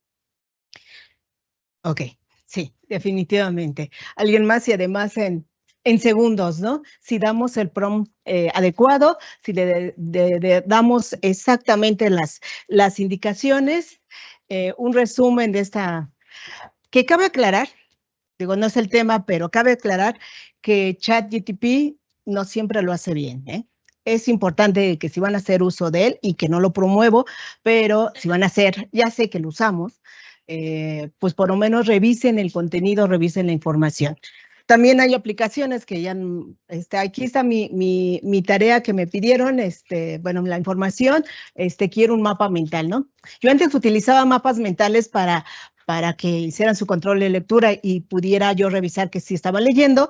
Ok, sí, definitivamente. Alguien más y además en segundos, ¿no? Si damos el prompt adecuado, si le damos exactamente las indicaciones, un resumen de esta, que cabe aclarar, digo, no es el tema, pero cabe aclarar que ChatGPT no siempre lo hace bien, ¿eh? Es importante que si van a hacer uso de él y que no lo promuevo, pero si van a hacer, ya sé que lo usamos, pues por lo menos revisen el contenido, revisen la información. También hay aplicaciones que ya, aquí está mi tarea que me pidieron, bueno, la información, quiero un mapa mental, ¿no? Yo antes utilizaba mapas mentales para que hicieran su control de lectura y pudiera yo revisar que sí estaba leyendo.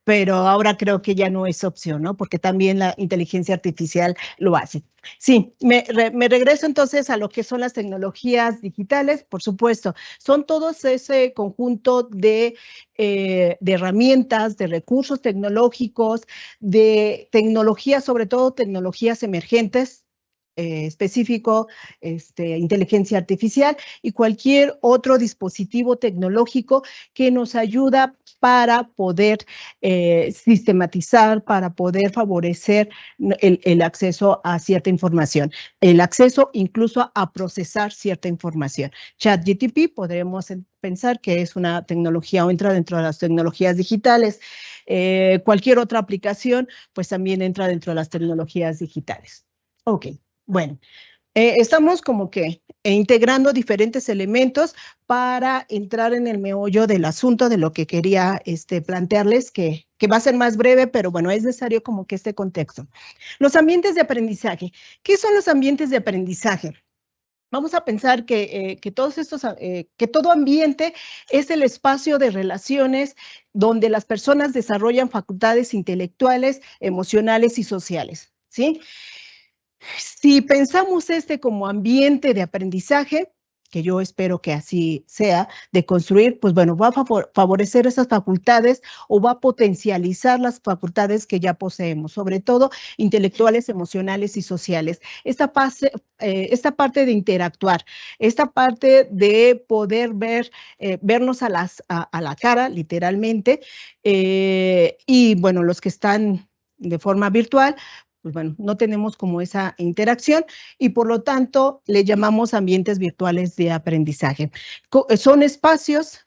pero ahora creo que ya no es opción, ¿no? Porque también la inteligencia artificial lo hace. Sí, me regreso entonces a lo que son las tecnologías digitales, por supuesto, son todos ese conjunto de herramientas, de recursos tecnológicos, de tecnologías, sobre todo tecnologías emergentes, específico, inteligencia artificial y cualquier otro dispositivo tecnológico que nos ayuda para poder sistematizar, para poder favorecer el acceso a cierta información, el acceso incluso a procesar cierta información. ChatGPT podremos pensar que es una tecnología o entra dentro de las tecnologías digitales. Cualquier otra aplicación, pues también entra dentro de las tecnologías digitales. Ok. Bueno, estamos como que integrando diferentes elementos para entrar en el meollo del asunto de lo que quería plantearles, que va a ser más breve, pero bueno, es necesario como que este contexto. Los ambientes de aprendizaje. ¿Qué son los ambientes de aprendizaje? Vamos a pensar que todo ambiente es el espacio de relaciones donde las personas desarrollan facultades intelectuales, emocionales y sociales, ¿sí? Si pensamos como ambiente de aprendizaje, que yo espero que así sea, de construir, pues bueno, va a favorecer esas facultades o va a potencializar las facultades que ya poseemos, sobre todo intelectuales, emocionales y sociales. Esta parte de interactuar, esta parte de poder vernos a la cara, literalmente, y bueno, los que están de forma virtual, pues bueno, no tenemos como esa interacción y por lo tanto le llamamos ambientes virtuales de aprendizaje. Son espacios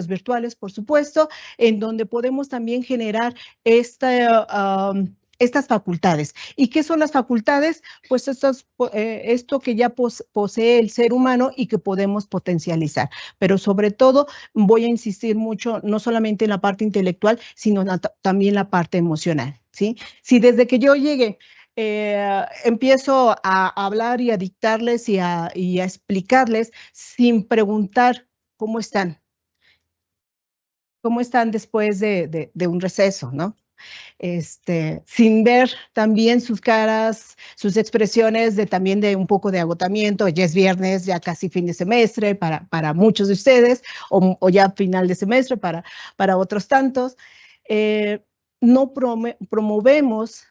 virtuales, por supuesto, en donde podemos también generar estas facultades. ¿Y qué son las facultades? Pues esto que ya posee el ser humano y que podemos potencializar. Pero sobre todo voy a insistir mucho, no solamente en la parte intelectual, sino también la parte emocional. ¿Sí? Si desde que yo llegue empiezo a hablar y a dictarles y a explicarles sin preguntar cómo están después de un receso, ¿no? Sin ver también sus caras, sus expresiones también de un poco de agotamiento, ya es viernes, ya casi fin de semestre para muchos de ustedes, o ya final de semestre para otros tantos, no promovemos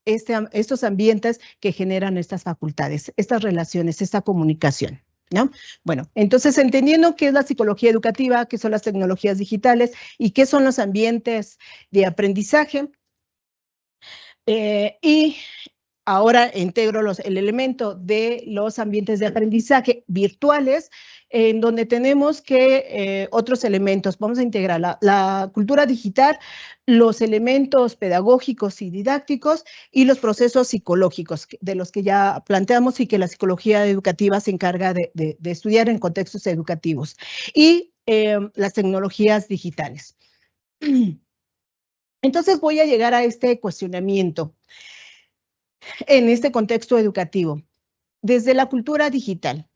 estos ambientes que generan estas facultades, estas relaciones, esta comunicación, ¿no? Bueno, entonces entendiendo qué es la psicología educativa, qué son las tecnologías digitales y qué son los ambientes de aprendizaje, y ahora integro el elemento de los ambientes de aprendizaje virtuales, en donde tenemos que otros elementos. Vamos a integrar la cultura digital, los elementos pedagógicos y didácticos y los procesos psicológicos, de los que ya planteamos y que la psicología educativa se encarga de estudiar en contextos educativos. Y las tecnologías digitales. Entonces voy a llegar a este cuestionamiento en este contexto educativo. Desde la cultura digital,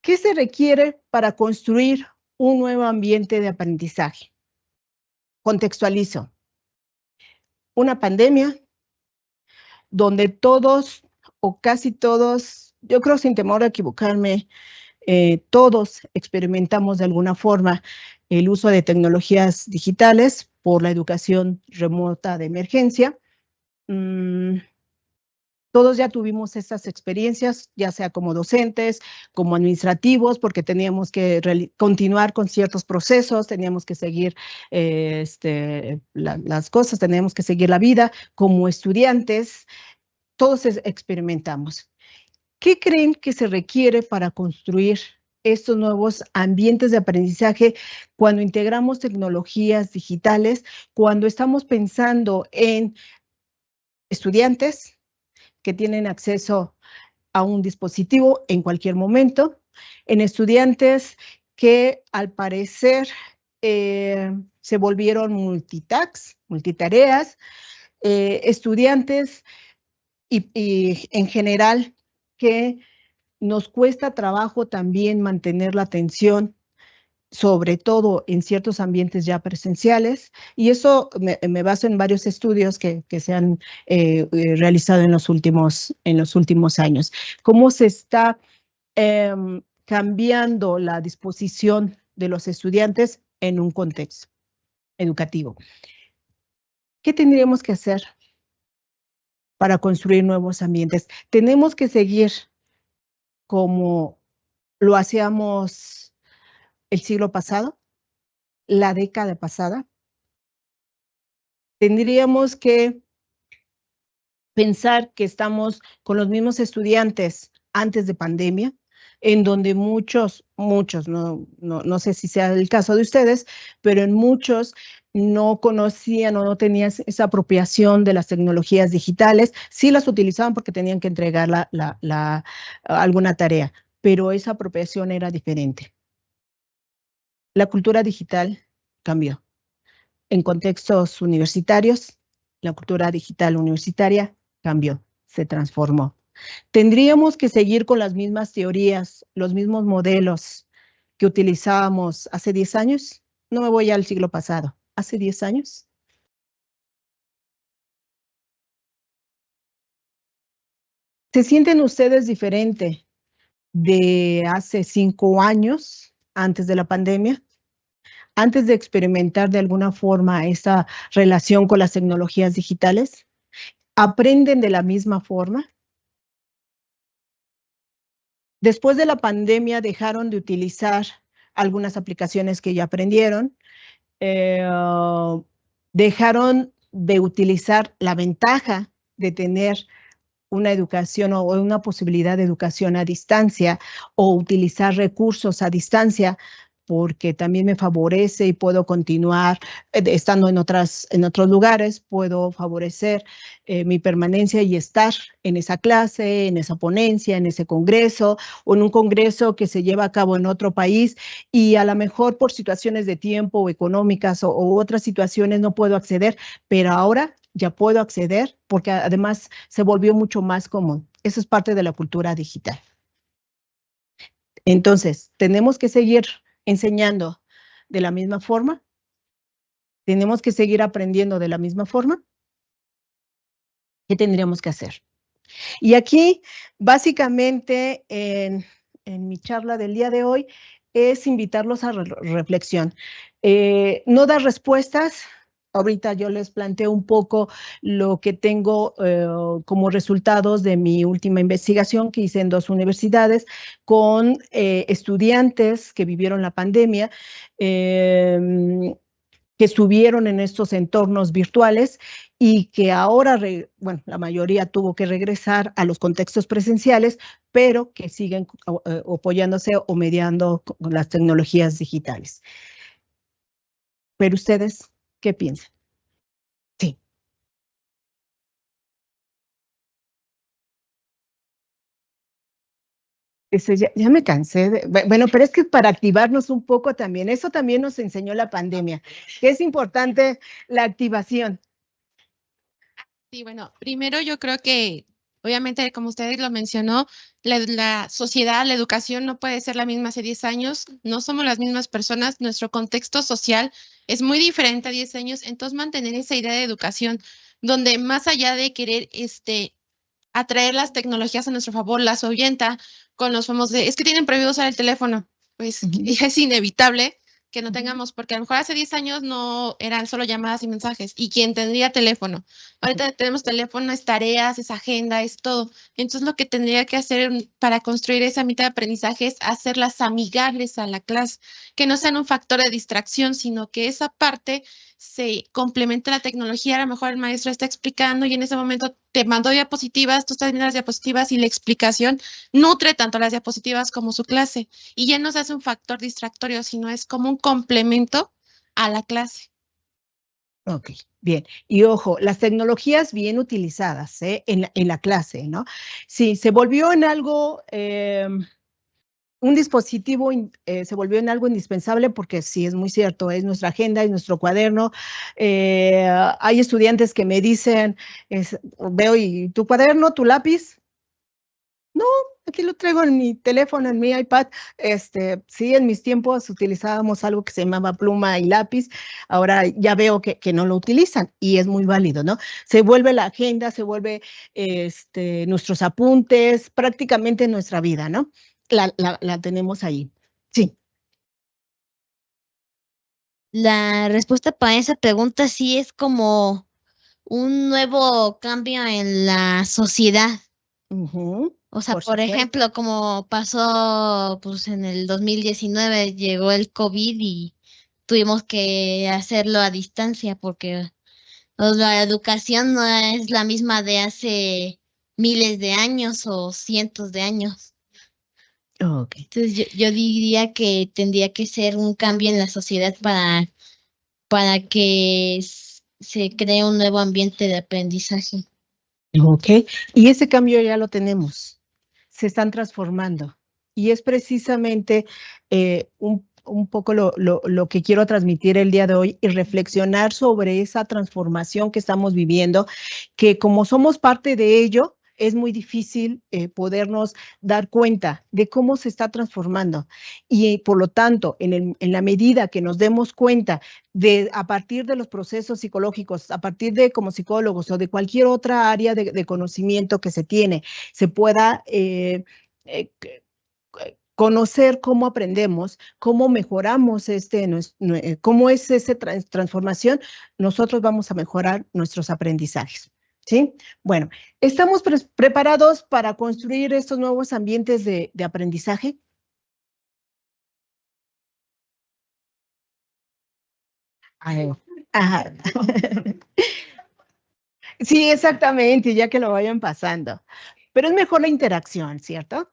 ¿qué se requiere para construir un nuevo ambiente de aprendizaje? Contextualizo. Una pandemia donde todos o casi todos, yo creo sin temor a equivocarme, todos experimentamos de alguna forma el uso de tecnologías digitales por la educación remota de emergencia. Todos ya tuvimos estas experiencias, ya sea como docentes, como administrativos, porque teníamos que continuar con ciertos procesos, teníamos que seguir las cosas, teníamos que seguir la vida. Como estudiantes, todos experimentamos. ¿Qué creen que se requiere para construir estos nuevos ambientes de aprendizaje cuando integramos tecnologías digitales, cuando estamos pensando en estudiantes que tienen acceso a un dispositivo en cualquier momento, en estudiantes que al parecer se volvieron multitareas, estudiantes y en general que nos cuesta trabajo también mantener la atención sobre todo en ciertos ambientes ya presenciales, y eso me baso en varios estudios que se han realizado en los últimos años. Cómo se está cambiando la disposición de los estudiantes en un contexto educativo. ¿Qué tendríamos que hacer para construir nuevos ambientes? Tenemos que seguir como lo hacíamos el siglo pasado, la década pasada. Tendríamos que pensar que estamos con los mismos estudiantes antes de pandemia, en donde muchos, no sé si sea el caso de ustedes, pero en muchos no conocían o no tenían esa apropiación de las tecnologías digitales. Sí las utilizaban porque tenían que entregar alguna tarea, pero esa apropiación era diferente. La cultura digital cambió. En contextos universitarios, la cultura digital universitaria cambió, se transformó. ¿Tendríamos que seguir con las mismas teorías, los mismos modelos que utilizábamos hace 10 años? No me voy al siglo pasado, ¿hace 10 años? ¿Se sienten ustedes diferente de hace 5 años, antes de la pandemia? Antes de experimentar de alguna forma esa relación con las tecnologías digitales, ¿aprenden de la misma forma? Después de la pandemia dejaron de utilizar algunas aplicaciones que ya aprendieron, dejaron de utilizar la ventaja de tener una educación o una posibilidad de educación a distancia o utilizar recursos a distancia, porque también me favorece y puedo continuar estando en otros lugares, puedo favorecer mi permanencia y estar en esa clase, en esa ponencia, en ese congreso o en un congreso que se lleva a cabo en otro país y a lo mejor por situaciones de tiempo o económicas o otras situaciones no puedo acceder, pero ahora ya puedo acceder porque además se volvió mucho más común. Eso es parte de la cultura digital. Entonces, tenemos que seguir enseñando de la misma forma, tenemos que seguir aprendiendo de la misma forma. ¿Qué tendríamos que hacer? Y aquí, básicamente, en mi charla del día de hoy, es invitarlos a reflexión. No dar respuestas. Ahorita yo les planteo un poco lo que tengo como resultados de mi última investigación que hice en 2 universidades con estudiantes que vivieron la pandemia, que estuvieron en estos entornos virtuales y que ahora, bueno, la mayoría tuvo que regresar a los contextos presenciales, pero que siguen apoyándose o mediando con las tecnologías digitales. Pero ustedes, ¿qué piensan? Sí. Ya me cansé. Bueno, pero es que para activarnos un poco también, eso también nos enseñó la pandemia, que es importante la activación. Sí, bueno, primero yo creo que, obviamente, como ustedes lo mencionó, la sociedad, la educación no puede ser la misma hace 10 años, no somos las mismas personas, nuestro contexto social es muy diferente a 10 años, entonces mantener esa idea de educación donde más allá de querer atraer las tecnologías a nuestro favor, las ahuyenta con los famosos es que tienen prohibido usar el teléfono, pues es inevitable que no tengamos, porque a lo mejor hace 10 años no eran solo llamadas y mensajes, y quien tendría teléfono. Ahorita tenemos teléfono, es tareas, es agenda, es todo. Entonces lo que tendría que hacer para construir esa mitad de aprendizaje es hacerlas amigables a la clase, que no sean un factor de distracción, sino que esa parte se complementa la tecnología. A lo mejor el maestro está explicando y en ese momento te mandó diapositivas, tú estás viendo las diapositivas y la explicación nutre tanto las diapositivas como su clase. Y ya no se hace un factor distractorio, sino es como un complemento a la clase. Ok, bien. Y ojo, las tecnologías bien utilizadas en la clase, ¿no? Sí, se volvió en algo, un dispositivo se volvió en algo indispensable porque sí, es muy cierto, es nuestra agenda, es nuestro cuaderno. Hay estudiantes que me dicen, veo, ¿y tu cuaderno, tu lápiz? No, aquí lo traigo en mi teléfono, en mi iPad. Sí, en mis tiempos utilizábamos algo que se llamaba pluma y lápiz. Ahora ya veo que no lo utilizan y es muy válido, ¿no? Se vuelve la agenda, se vuelve nuestros apuntes, prácticamente nuestra vida, ¿no? La tenemos ahí. Sí. La respuesta para esa pregunta sí es como un nuevo cambio en la sociedad. O sea, por ejemplo, como pasó pues en el 2019, llegó el COVID y tuvimos que hacerlo a distancia porque pues, la educación no es la misma de hace miles de años o cientos de años. Okay. Entonces yo diría que tendría que ser un cambio en la sociedad para que se cree un nuevo ambiente de aprendizaje. Ok, y ese cambio ya lo tenemos, se están transformando y es precisamente un poco lo que quiero transmitir el día de hoy y reflexionar sobre esa transformación que estamos viviendo, que como somos parte de ello, es muy difícil podernos dar cuenta de cómo se está transformando y por lo tanto, en la medida que nos demos cuenta a partir de los procesos psicológicos, a partir de como psicólogos o de cualquier otra área de conocimiento que se tiene, se pueda conocer cómo aprendemos, cómo mejoramos cómo es esa transformación, nosotros vamos a mejorar nuestros aprendizajes. ¿Sí? Bueno, ¿estamos preparados para construir estos nuevos ambientes de aprendizaje? Ajá. Sí, exactamente, ya que lo vayan pasando. Pero es mejor la interacción, ¿cierto?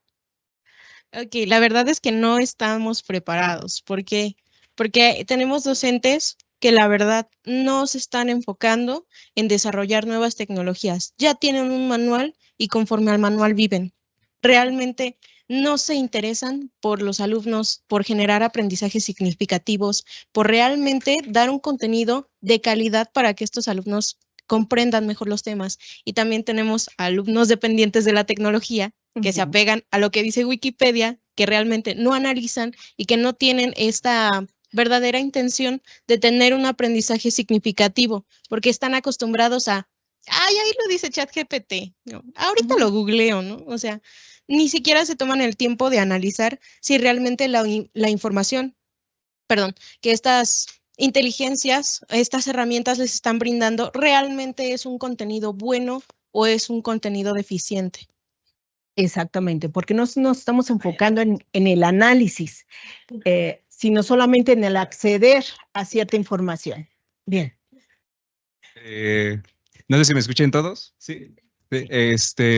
Ok, la verdad es que no estamos preparados. ¿Por qué? Porque tenemos docentes que la verdad no se están enfocando en desarrollar nuevas tecnologías. Ya tienen un manual y conforme al manual viven. Realmente no se interesan por los alumnos, por generar aprendizajes significativos, por realmente dar un contenido de calidad para que estos alumnos comprendan mejor los temas. Y también tenemos alumnos dependientes de la tecnología que se apegan a lo que dice Wikipedia, que realmente no analizan y que no tienen esta verdadera intención de tener un aprendizaje significativo, porque están acostumbrados a, ay, ahí lo dice ChatGPT, ¿no? Ahorita lo googleo, ¿no? O sea, ni siquiera se toman el tiempo de analizar si realmente la información, que estas inteligencias, estas herramientas les están brindando, realmente es un contenido bueno o es un contenido deficiente. Exactamente, porque no nos estamos enfocando en el análisis, sino solamente en el acceder a cierta información. Bien. No sé si me escuchan todos. Sí.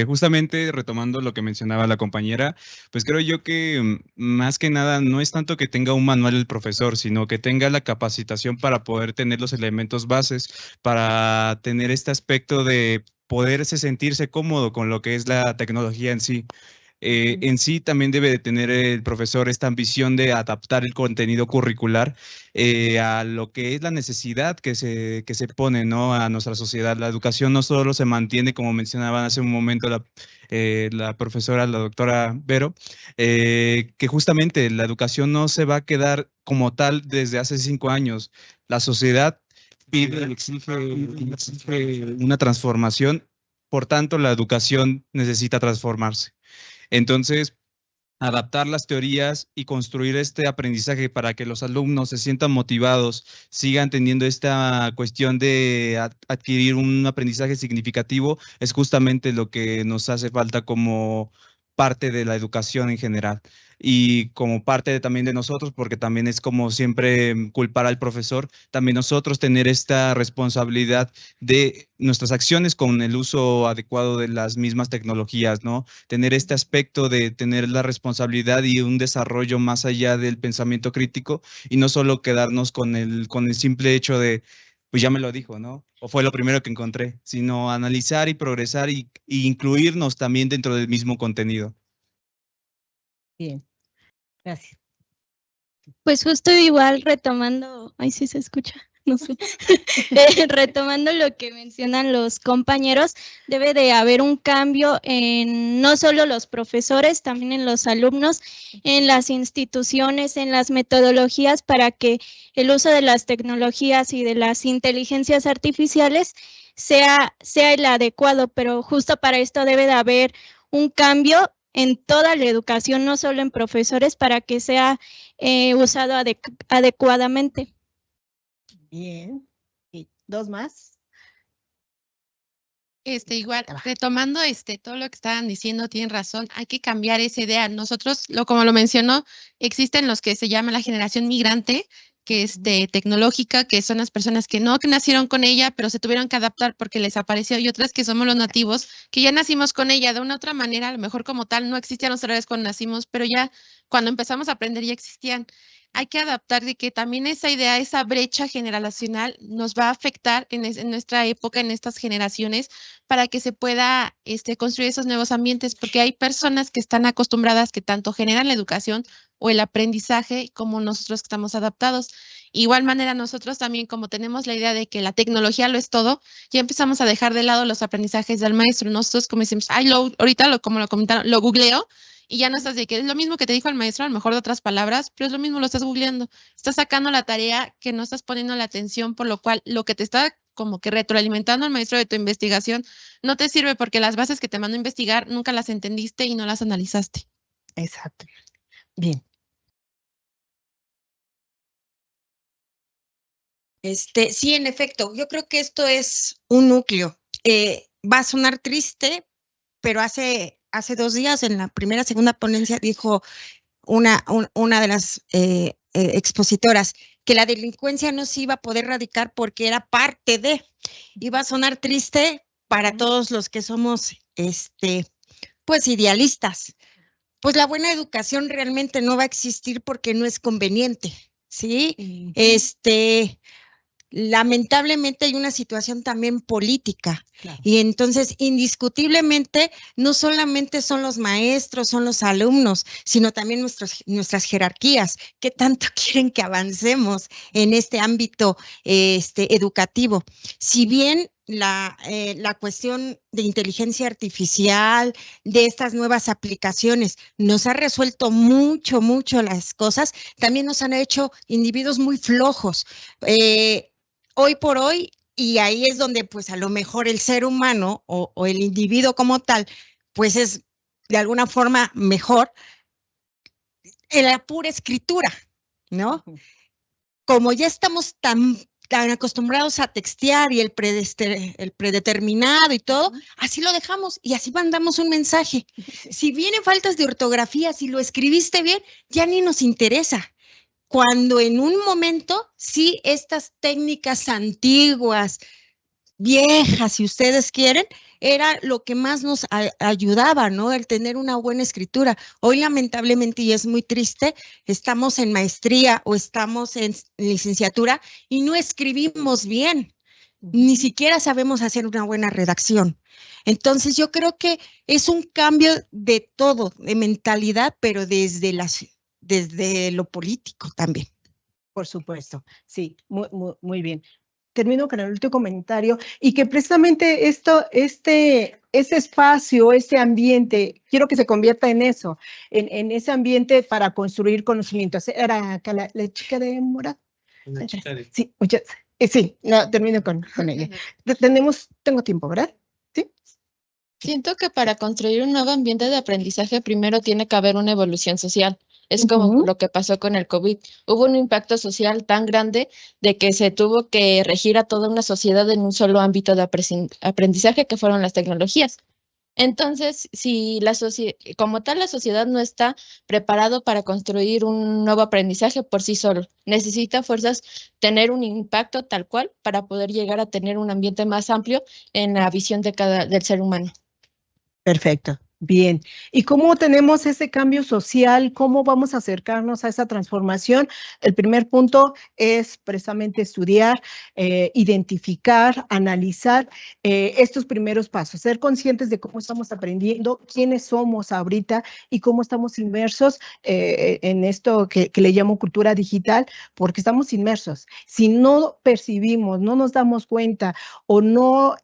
Justamente retomando lo que mencionaba la compañera, pues creo yo que más que nada no es tanto que tenga un manual el profesor, sino que tenga la capacitación para poder tener los elementos bases, para tener este aspecto de poderse sentirse cómodo con lo que es la tecnología en sí. En sí también debe de tener el profesor esta ambición de adaptar el contenido curricular a lo que es la necesidad que se pone, ¿no? A nuestra sociedad. La educación no solo se mantiene, como mencionaban hace un momento la profesora, la doctora Vero, que justamente la educación no se va a quedar como tal desde hace 5 años. La sociedad exige una transformación, por tanto la educación necesita transformarse. Entonces, adaptar las teorías y construir este aprendizaje para que los alumnos se sientan motivados, sigan teniendo esta cuestión de adquirir un aprendizaje significativo, es justamente lo que nos hace falta como parte de la educación en general y como parte también de nosotros, porque también es como siempre culpar al profesor, también nosotros tener esta responsabilidad de nuestras acciones con el uso adecuado de las mismas tecnologías, ¿no? Tener este aspecto de tener la responsabilidad y un desarrollo más allá del pensamiento crítico y no solo quedarnos con el simple hecho de, pues ya me lo dijo, ¿no? O fue lo primero que encontré, sino analizar y progresar y incluirnos también dentro del mismo contenido. Bien, gracias. Pues justo igual retomando, ay sí se escucha, no sé. Retomando lo que mencionan los compañeros, debe de haber un cambio en no solo los profesores, también en los alumnos, en las instituciones, en las metodologías, para que el uso de las tecnologías y de las inteligencias artificiales sea el adecuado, pero justo para esto debe de haber un cambio en toda la educación, no solo en profesores, para que sea usado adecuadamente. Bien. ¿Y dos más? Igual, retomando todo lo que estaban diciendo, tienen razón, hay que cambiar esa idea. Nosotros, como lo mencionó, existen los que se llama la generación migrante, que es tecnológica, que son las personas que no nacieron con ella, pero se tuvieron que adaptar porque les apareció, y otras que somos los nativos, que ya nacimos con ella de una otra manera, a lo mejor como tal no existían los horarios cuando nacimos, pero ya cuando empezamos a aprender ya existían. Hay que adaptar de que también esa idea, esa brecha generacional nos va a afectar en nuestra época, en estas generaciones, para que se pueda construir esos nuevos ambientes, porque hay personas que están acostumbradas, que tanto generan la educación o el aprendizaje como nosotros que estamos adaptados. Igual manera, nosotros también, como tenemos la idea de que la tecnología lo es todo, ya empezamos a dejar de lado los aprendizajes del maestro. Nosotros como decimos, ahorita como lo comentaron, lo googleo, y ya no estás de que es lo mismo que te dijo el maestro, a lo mejor de otras palabras, pero es lo mismo, lo estás googleando. Estás sacando la tarea que no estás poniendo la atención, por lo cual lo que te está como que retroalimentando el maestro de tu investigación no te sirve, porque las bases que te mandó a investigar nunca las entendiste y no las analizaste. Exacto. Bien. Sí, en efecto, yo creo que esto es un núcleo. Va a sonar triste, pero hace 2 días en la segunda ponencia dijo una de las expositoras que la delincuencia no se iba a poder erradicar porque era parte de. Iba a sonar triste para todos los que somos pues idealistas. Pues la buena educación realmente no va a existir porque no es conveniente, ¿sí? Lamentablemente hay una situación también política, claro. Y entonces indiscutiblemente no solamente son los maestros, son los alumnos, sino también nuestras jerarquías que tanto quieren que avancemos en este ámbito educativo. Si bien la cuestión de inteligencia artificial, de estas nuevas aplicaciones, nos ha resuelto mucho las cosas, también nos han hecho individuos muy flojos. Hoy por hoy, y ahí es donde pues a lo mejor el ser humano o el individuo como tal, pues es de alguna forma mejor en la pura escritura, ¿no? Como ya estamos tan acostumbrados a textear y el predeterminado y todo, así lo dejamos y así mandamos un mensaje. Si vienen faltas de ortografía, si lo escribiste bien, ya ni nos interesa. Cuando en un momento, sí, estas técnicas antiguas, viejas, si ustedes quieren, era lo que más nos ayudaba, ¿no? El tener una buena escritura. Hoy, lamentablemente, y es muy triste, estamos en maestría o estamos en licenciatura y no escribimos bien. Ni siquiera sabemos hacer una buena redacción. Entonces, yo creo que es un cambio de todo, de mentalidad, pero desde lo político también. Por supuesto, sí, muy bien. Termino con el último comentario y que precisamente este espacio, este ambiente, quiero que se convierta en eso, en ese ambiente para construir conocimientos. Era la chica de Mora. La chica de... Sí, sí, no, termino con ella. Tengo tiempo, ¿verdad? Sí. Siento que para construir un nuevo ambiente de aprendizaje primero tiene que haber una evolución social. Es como lo que pasó con el COVID. Hubo un impacto social tan grande de que se tuvo que regir a toda una sociedad en un solo ámbito de aprendizaje, que fueron las tecnologías. Entonces, si como tal la sociedad no está preparado para construir un nuevo aprendizaje por sí solo, necesita fuerzas tener un impacto tal cual para poder llegar a tener un ambiente más amplio en la visión del ser humano. Perfecto. Bien, ¿y cómo tenemos ese cambio social? ¿Cómo vamos a acercarnos a esa transformación? El primer punto es precisamente estudiar, identificar, analizar estos primeros pasos, ser conscientes de cómo estamos aprendiendo, quiénes somos ahorita y cómo estamos inmersos en esto que le llamo cultura digital, porque estamos inmersos. Si no percibimos, no nos damos cuenta o no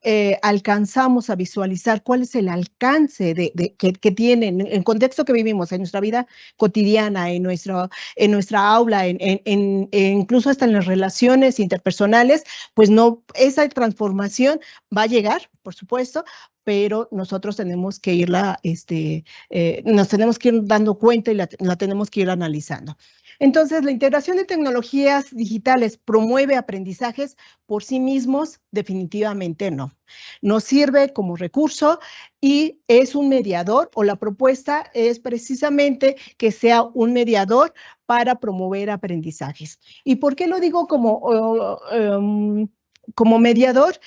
alcanzamos a visualizar cuál es el alcance que tienen, en el contexto que vivimos, en nuestra vida cotidiana, en nuestra aula, incluso hasta en las relaciones interpersonales, pues no, esa transformación va a llegar, por supuesto, pero nosotros tenemos que irla, nos tenemos que ir dando cuenta y la tenemos que ir analizando. Entonces, la integración de tecnologías digitales promueve aprendizajes por sí mismos, definitivamente no. Nos sirve como recurso y es un mediador, o la propuesta es precisamente que sea un mediador para promover aprendizajes. ¿Y por qué lo digo como mediador?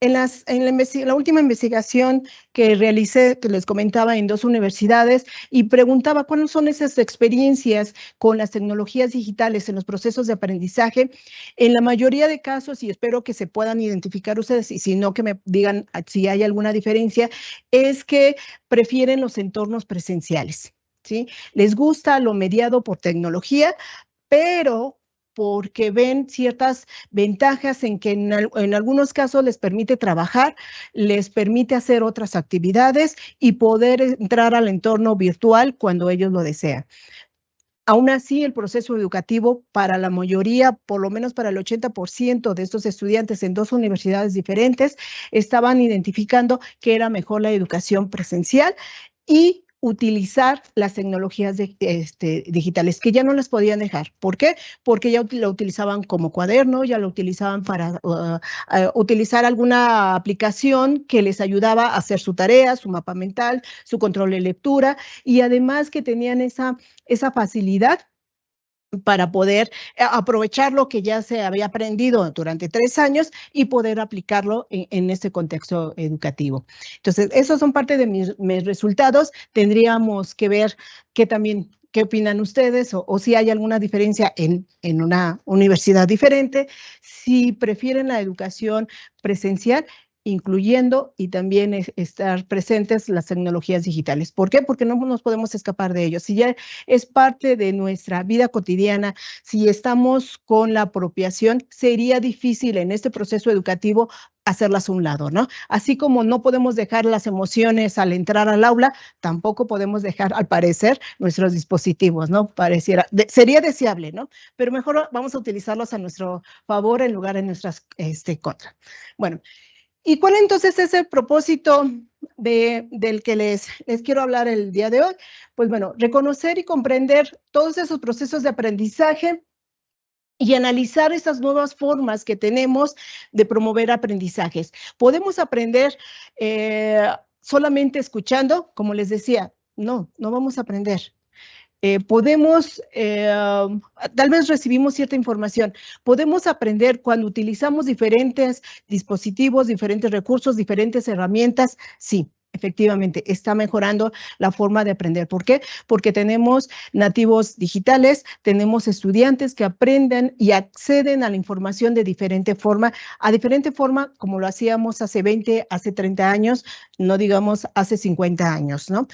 En la última investigación que realicé, que les comentaba, en 2 universidades, y preguntaba cuáles son esas experiencias con las tecnologías digitales en los procesos de aprendizaje, en la mayoría de casos, y espero que se puedan identificar ustedes, y si no, que me digan si hay alguna diferencia, es que prefieren los entornos presenciales, ¿sí? Les gusta lo mediado por tecnología, pero porque ven ciertas ventajas en que en algunos casos les permite trabajar, les permite hacer otras actividades y poder entrar al entorno virtual cuando ellos lo desean. Aún así, el proceso educativo para la mayoría, por lo menos para el 80% de estos estudiantes en 2 universidades diferentes, estaban identificando que era mejor la educación presencial y utilizar las tecnologías digitales, que ya no las podían dejar. ¿Por qué? Porque ya lo utilizaban como cuaderno, ya lo utilizaban para utilizar alguna aplicación que les ayudaba a hacer su tarea, su mapa mental, su control de lectura, y además que tenían esa facilidad para poder aprovechar lo que ya se había aprendido durante 3 años y poder aplicarlo en este contexto educativo. Entonces, esos son parte de mis resultados. Tendríamos que ver qué opinan ustedes o si hay alguna diferencia en una universidad diferente, si prefieren la educación presencial, incluyendo y también estar presentes las tecnologías digitales. ¿Por qué? Porque no nos podemos escapar de ellos. Si ya es parte de nuestra vida cotidiana, si estamos con la apropiación, sería difícil en este proceso educativo hacerlas a un lado, ¿no? Así como no podemos dejar las emociones al entrar al aula, tampoco podemos dejar, al parecer, nuestros dispositivos, ¿no? Sería deseable, ¿no? Pero mejor vamos a utilizarlos a nuestro favor en lugar de nuestras contra. Bueno, ¿y cuál entonces es el propósito del que les quiero hablar el día de hoy? Pues bueno, reconocer y comprender todos esos procesos de aprendizaje y analizar esas nuevas formas que tenemos de promover aprendizajes. Podemos aprender solamente escuchando, como les decía, no vamos a aprender. Tal vez recibimos cierta información, podemos aprender cuando utilizamos diferentes dispositivos, diferentes recursos, diferentes herramientas, sí. Efectivamente, está mejorando la forma de aprender. ¿Por qué? Porque tenemos nativos digitales, tenemos estudiantes que aprenden y acceden a la información de diferente forma, como lo hacíamos hace 20, hace 30 años, no digamos hace 50 años, ¿no?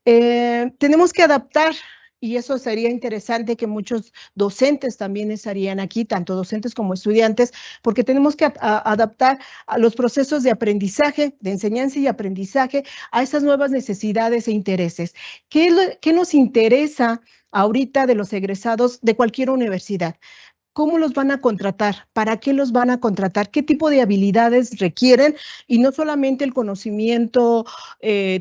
Tenemos que adaptar. Y eso sería interesante que muchos docentes también estarían aquí, tanto docentes como estudiantes, porque tenemos que adaptar a los procesos de aprendizaje, de enseñanza y aprendizaje a esas nuevas necesidades e intereses. ¿Qué nos interesa ahorita de los egresados de cualquier universidad? ¿Cómo los van a contratar? ¿Para qué los van a contratar? ¿Qué tipo de habilidades requieren? Y no solamente el conocimiento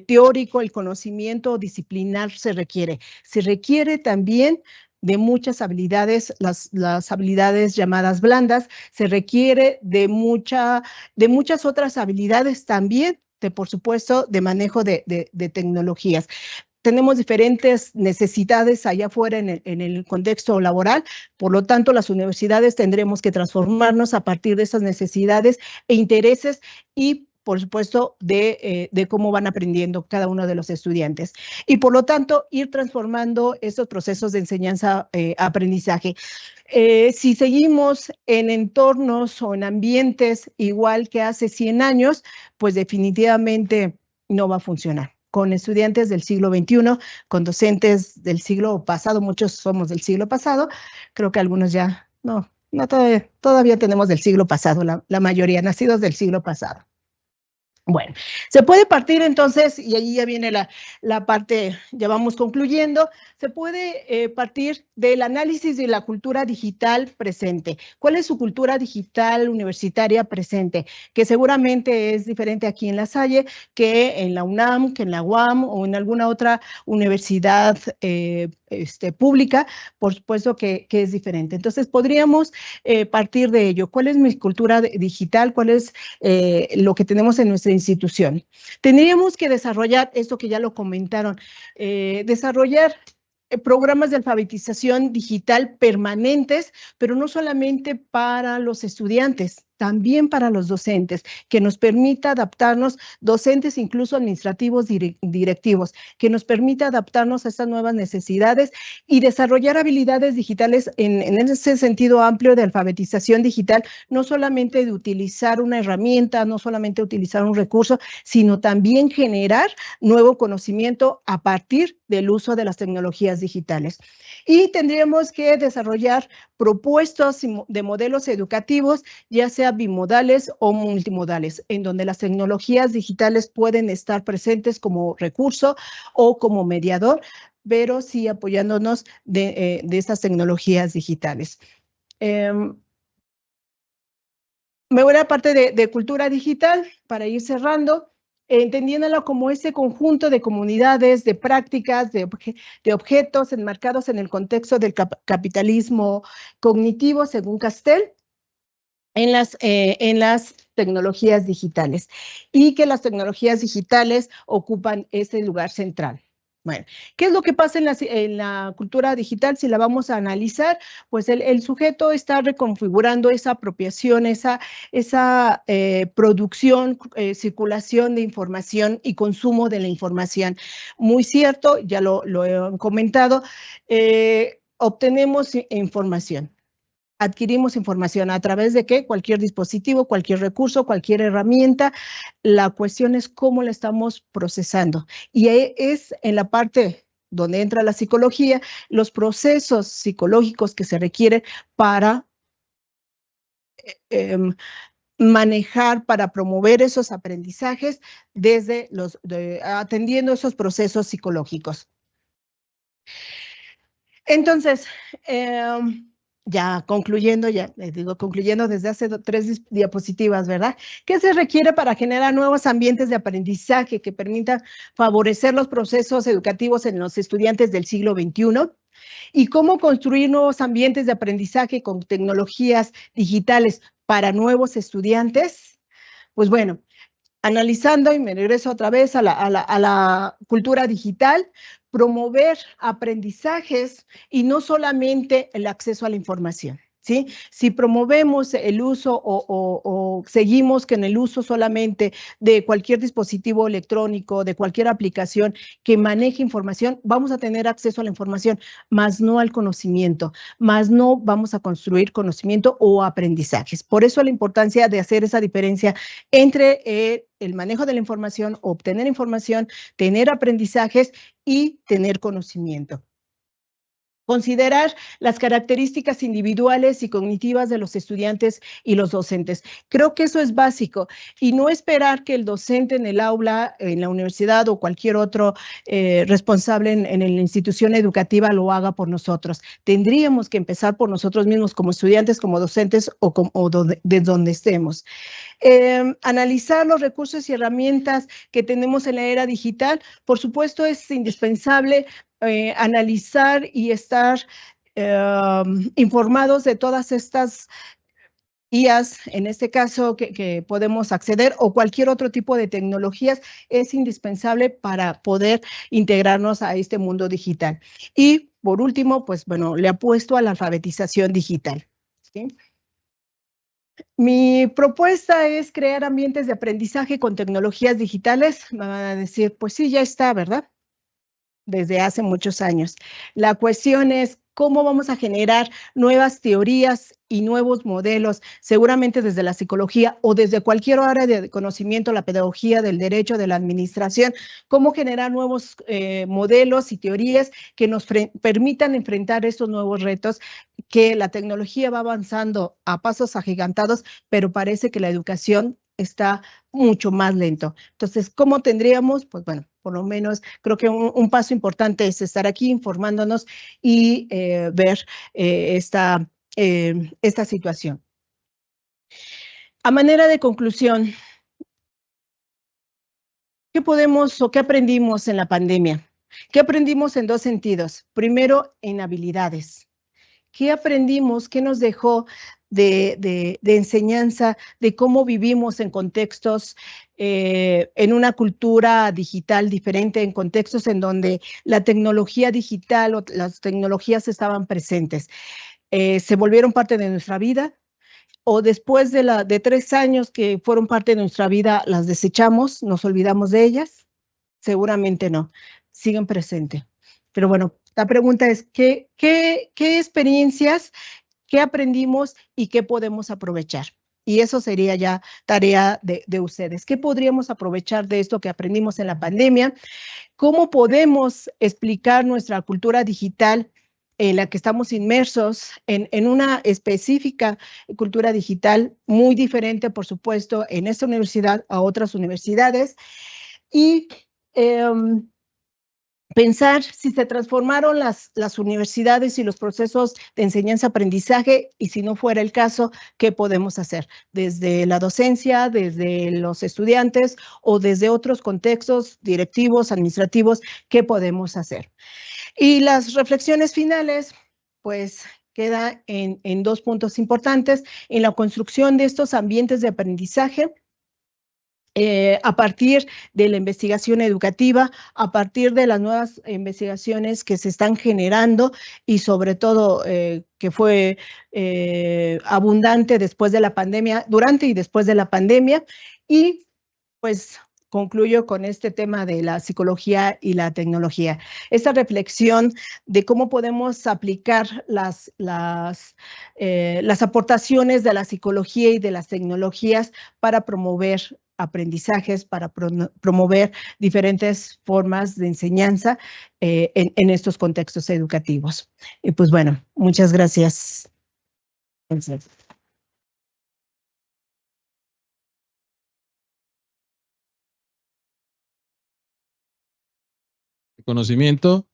teórico, el conocimiento disciplinar se requiere también de muchas habilidades, las habilidades llamadas blandas, se requiere de muchas otras habilidades también, por supuesto, de manejo de tecnologías. Tenemos diferentes necesidades allá afuera en el contexto laboral, por lo tanto, las universidades tendremos que transformarnos a partir de esas necesidades e intereses y por supuesto, de cómo van aprendiendo cada uno de los estudiantes. Y por lo tanto, ir transformando estos procesos de enseñanza-aprendizaje. Si seguimos en entornos o en ambientes igual que hace 100 años, pues definitivamente no va a funcionar. Con estudiantes del siglo XXI, con docentes del siglo pasado, muchos somos del siglo pasado, creo que algunos ya, no todavía tenemos del siglo pasado, la mayoría nacidos del siglo pasado. Bueno, se puede partir entonces, y ahí ya viene la parte, ya vamos concluyendo, se puede partir del análisis de la cultura digital presente. ¿Cuál es su cultura digital universitaria presente? Que seguramente es diferente aquí en La Salle que en la UNAM, que en la UAM o en alguna otra universidad pública, por supuesto que es diferente. Entonces, podríamos partir de ello. ¿Cuál es mi cultura digital? ¿Cuál es lo que tenemos en nuestra institución? Tendríamos que desarrollar, esto que ya lo comentaron, desarrollar programas de alfabetización digital permanentes, pero no solamente para los estudiantes, también para los docentes, que nos permita adaptarnos, docentes incluso administrativos directivos, que nos permita adaptarnos a estas nuevas necesidades y desarrollar habilidades digitales en ese sentido amplio de alfabetización digital, no solamente de utilizar una herramienta, no solamente utilizar un recurso, sino también generar nuevo conocimiento a partir del uso de las tecnologías digitales. Y tendríamos que desarrollar propuestas de modelos educativos, ya sea bimodales o multimodales, en donde las tecnologías digitales pueden estar presentes como recurso o como mediador, pero sí apoyándonos de estas tecnologías digitales. Me voy a la parte de cultura digital para ir cerrando, entendiéndola como ese conjunto de comunidades, de prácticas, de objetos enmarcados en el contexto del capitalismo cognitivo, según Castell, en las tecnologías digitales, y que las tecnologías digitales ocupan ese lugar central. Bueno, ¿qué es lo que pasa en la cultura digital? Si la vamos a analizar, pues el sujeto está reconfigurando esa apropiación, esa producción, circulación de información y consumo de la información. Muy cierto, ya lo he comentado, obtenemos información. Adquirimos información a través de ¿qué? Cualquier dispositivo, cualquier recurso, cualquier herramienta. La cuestión es cómo la estamos procesando. Y es en la parte donde entra la psicología, los procesos psicológicos que se requieren para manejar, para promover esos aprendizajes desde atendiendo esos procesos psicológicos. Entonces, ya concluyendo, concluyendo desde hace 3 diapositivas, ¿verdad? ¿Qué se requiere para generar nuevos ambientes de aprendizaje que permitan favorecer los procesos educativos en los estudiantes del siglo XXI? ¿Y cómo construir nuevos ambientes de aprendizaje con tecnologías digitales para nuevos estudiantes? Pues bueno, analizando, y me regreso otra vez a la cultura digital, promover aprendizajes y no solamente el acceso a la información, ¿sí? Si promovemos el uso o seguimos con el uso solamente de cualquier dispositivo electrónico, de cualquier aplicación que maneje información, vamos a tener acceso a la información, más no al conocimiento, más no vamos a construir conocimiento o aprendizajes. Por eso la importancia de hacer esa diferencia entre el manejo de la información, obtener información, tener aprendizajes y tener conocimiento. Considerar las características individuales y cognitivas de los estudiantes y los docentes. Creo que eso es básico y no esperar que el docente en el aula, en la universidad o cualquier otro responsable en la institución educativa lo haga por nosotros. Tendríamos que empezar por nosotros mismos como estudiantes, como docentes o de donde estemos. Analizar los recursos y herramientas que tenemos en la era digital. Por supuesto, es indispensable analizar y estar informados de todas estas IAs, en este caso que podemos acceder, o cualquier otro tipo de tecnologías, es indispensable para poder integrarnos a este mundo digital. Y por último, pues bueno, le apuesto a la alfabetización digital, ¿sí? Mi propuesta es crear ambientes de aprendizaje con tecnologías digitales. Me van a decir, pues sí, ya está, ¿verdad? Desde hace muchos años. La cuestión es cómo vamos a generar nuevas teorías y nuevos modelos, seguramente desde la psicología o desde cualquier área de conocimiento, la pedagogía, del derecho, de la administración, cómo generar nuevos modelos y teorías que nos permitan enfrentar estos nuevos retos, que la tecnología va avanzando a pasos agigantados, pero parece que la educación está mucho más lento. Entonces, ¿cómo tendríamos? Pues bueno, por lo menos creo que un paso importante es estar aquí informándonos y ver esta situación. A manera de conclusión, ¿qué podemos o qué aprendimos en la pandemia? ¿Qué aprendimos en dos sentidos? Primero, en habilidades. ¿Qué aprendimos? ¿Qué nos dejó de enseñanza de cómo vivimos en contextos, en una cultura digital diferente, en contextos en donde la tecnología digital o las tecnologías estaban presentes? ¿Se volvieron parte de nuestra vida? ¿O después de 3 años que fueron parte de nuestra vida, las desechamos, nos olvidamos de ellas? Seguramente no, siguen presentes. Pero bueno, la pregunta es, ¿qué experiencias, qué aprendimos y qué podemos aprovechar? Y eso sería ya tarea de ustedes. ¿Qué podríamos aprovechar de esto que aprendimos en la pandemia? ¿Cómo podemos explicar nuestra cultura digital en la que estamos inmersos en una específica cultura digital muy diferente, por supuesto, en esta universidad a otras universidades? Y pensar si se transformaron las universidades y los procesos de enseñanza-aprendizaje, y si no fuera el caso, ¿qué podemos hacer? Desde la docencia, desde los estudiantes o desde otros contextos directivos, administrativos, ¿qué podemos hacer? Y las reflexiones finales, pues queda en 2 puntos importantes: en la construcción de estos ambientes de aprendizaje, a partir de la investigación educativa, a partir de las nuevas investigaciones que se están generando y sobre todo que fue abundante después de la pandemia, durante y después de la pandemia. Y pues concluyo con este tema de la psicología y la tecnología. Esta reflexión de cómo podemos aplicar las aportaciones de la psicología y de las tecnologías para promover aprendizajes, para promover diferentes formas de enseñanza en estos contextos educativos. Y pues bueno, muchas gracias. Conocimiento.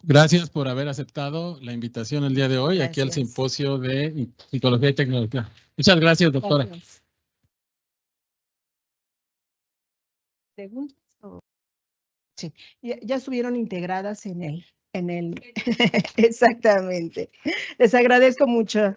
Gracias por haber aceptado la invitación el día de hoy aquí al Gracias. simposio de Psicología y Tecnología. Muchas gracias, doctora. Gracias. ¿Preguntas? Sí, ya estuvieron integradas en el, exactamente. Les agradezco mucho.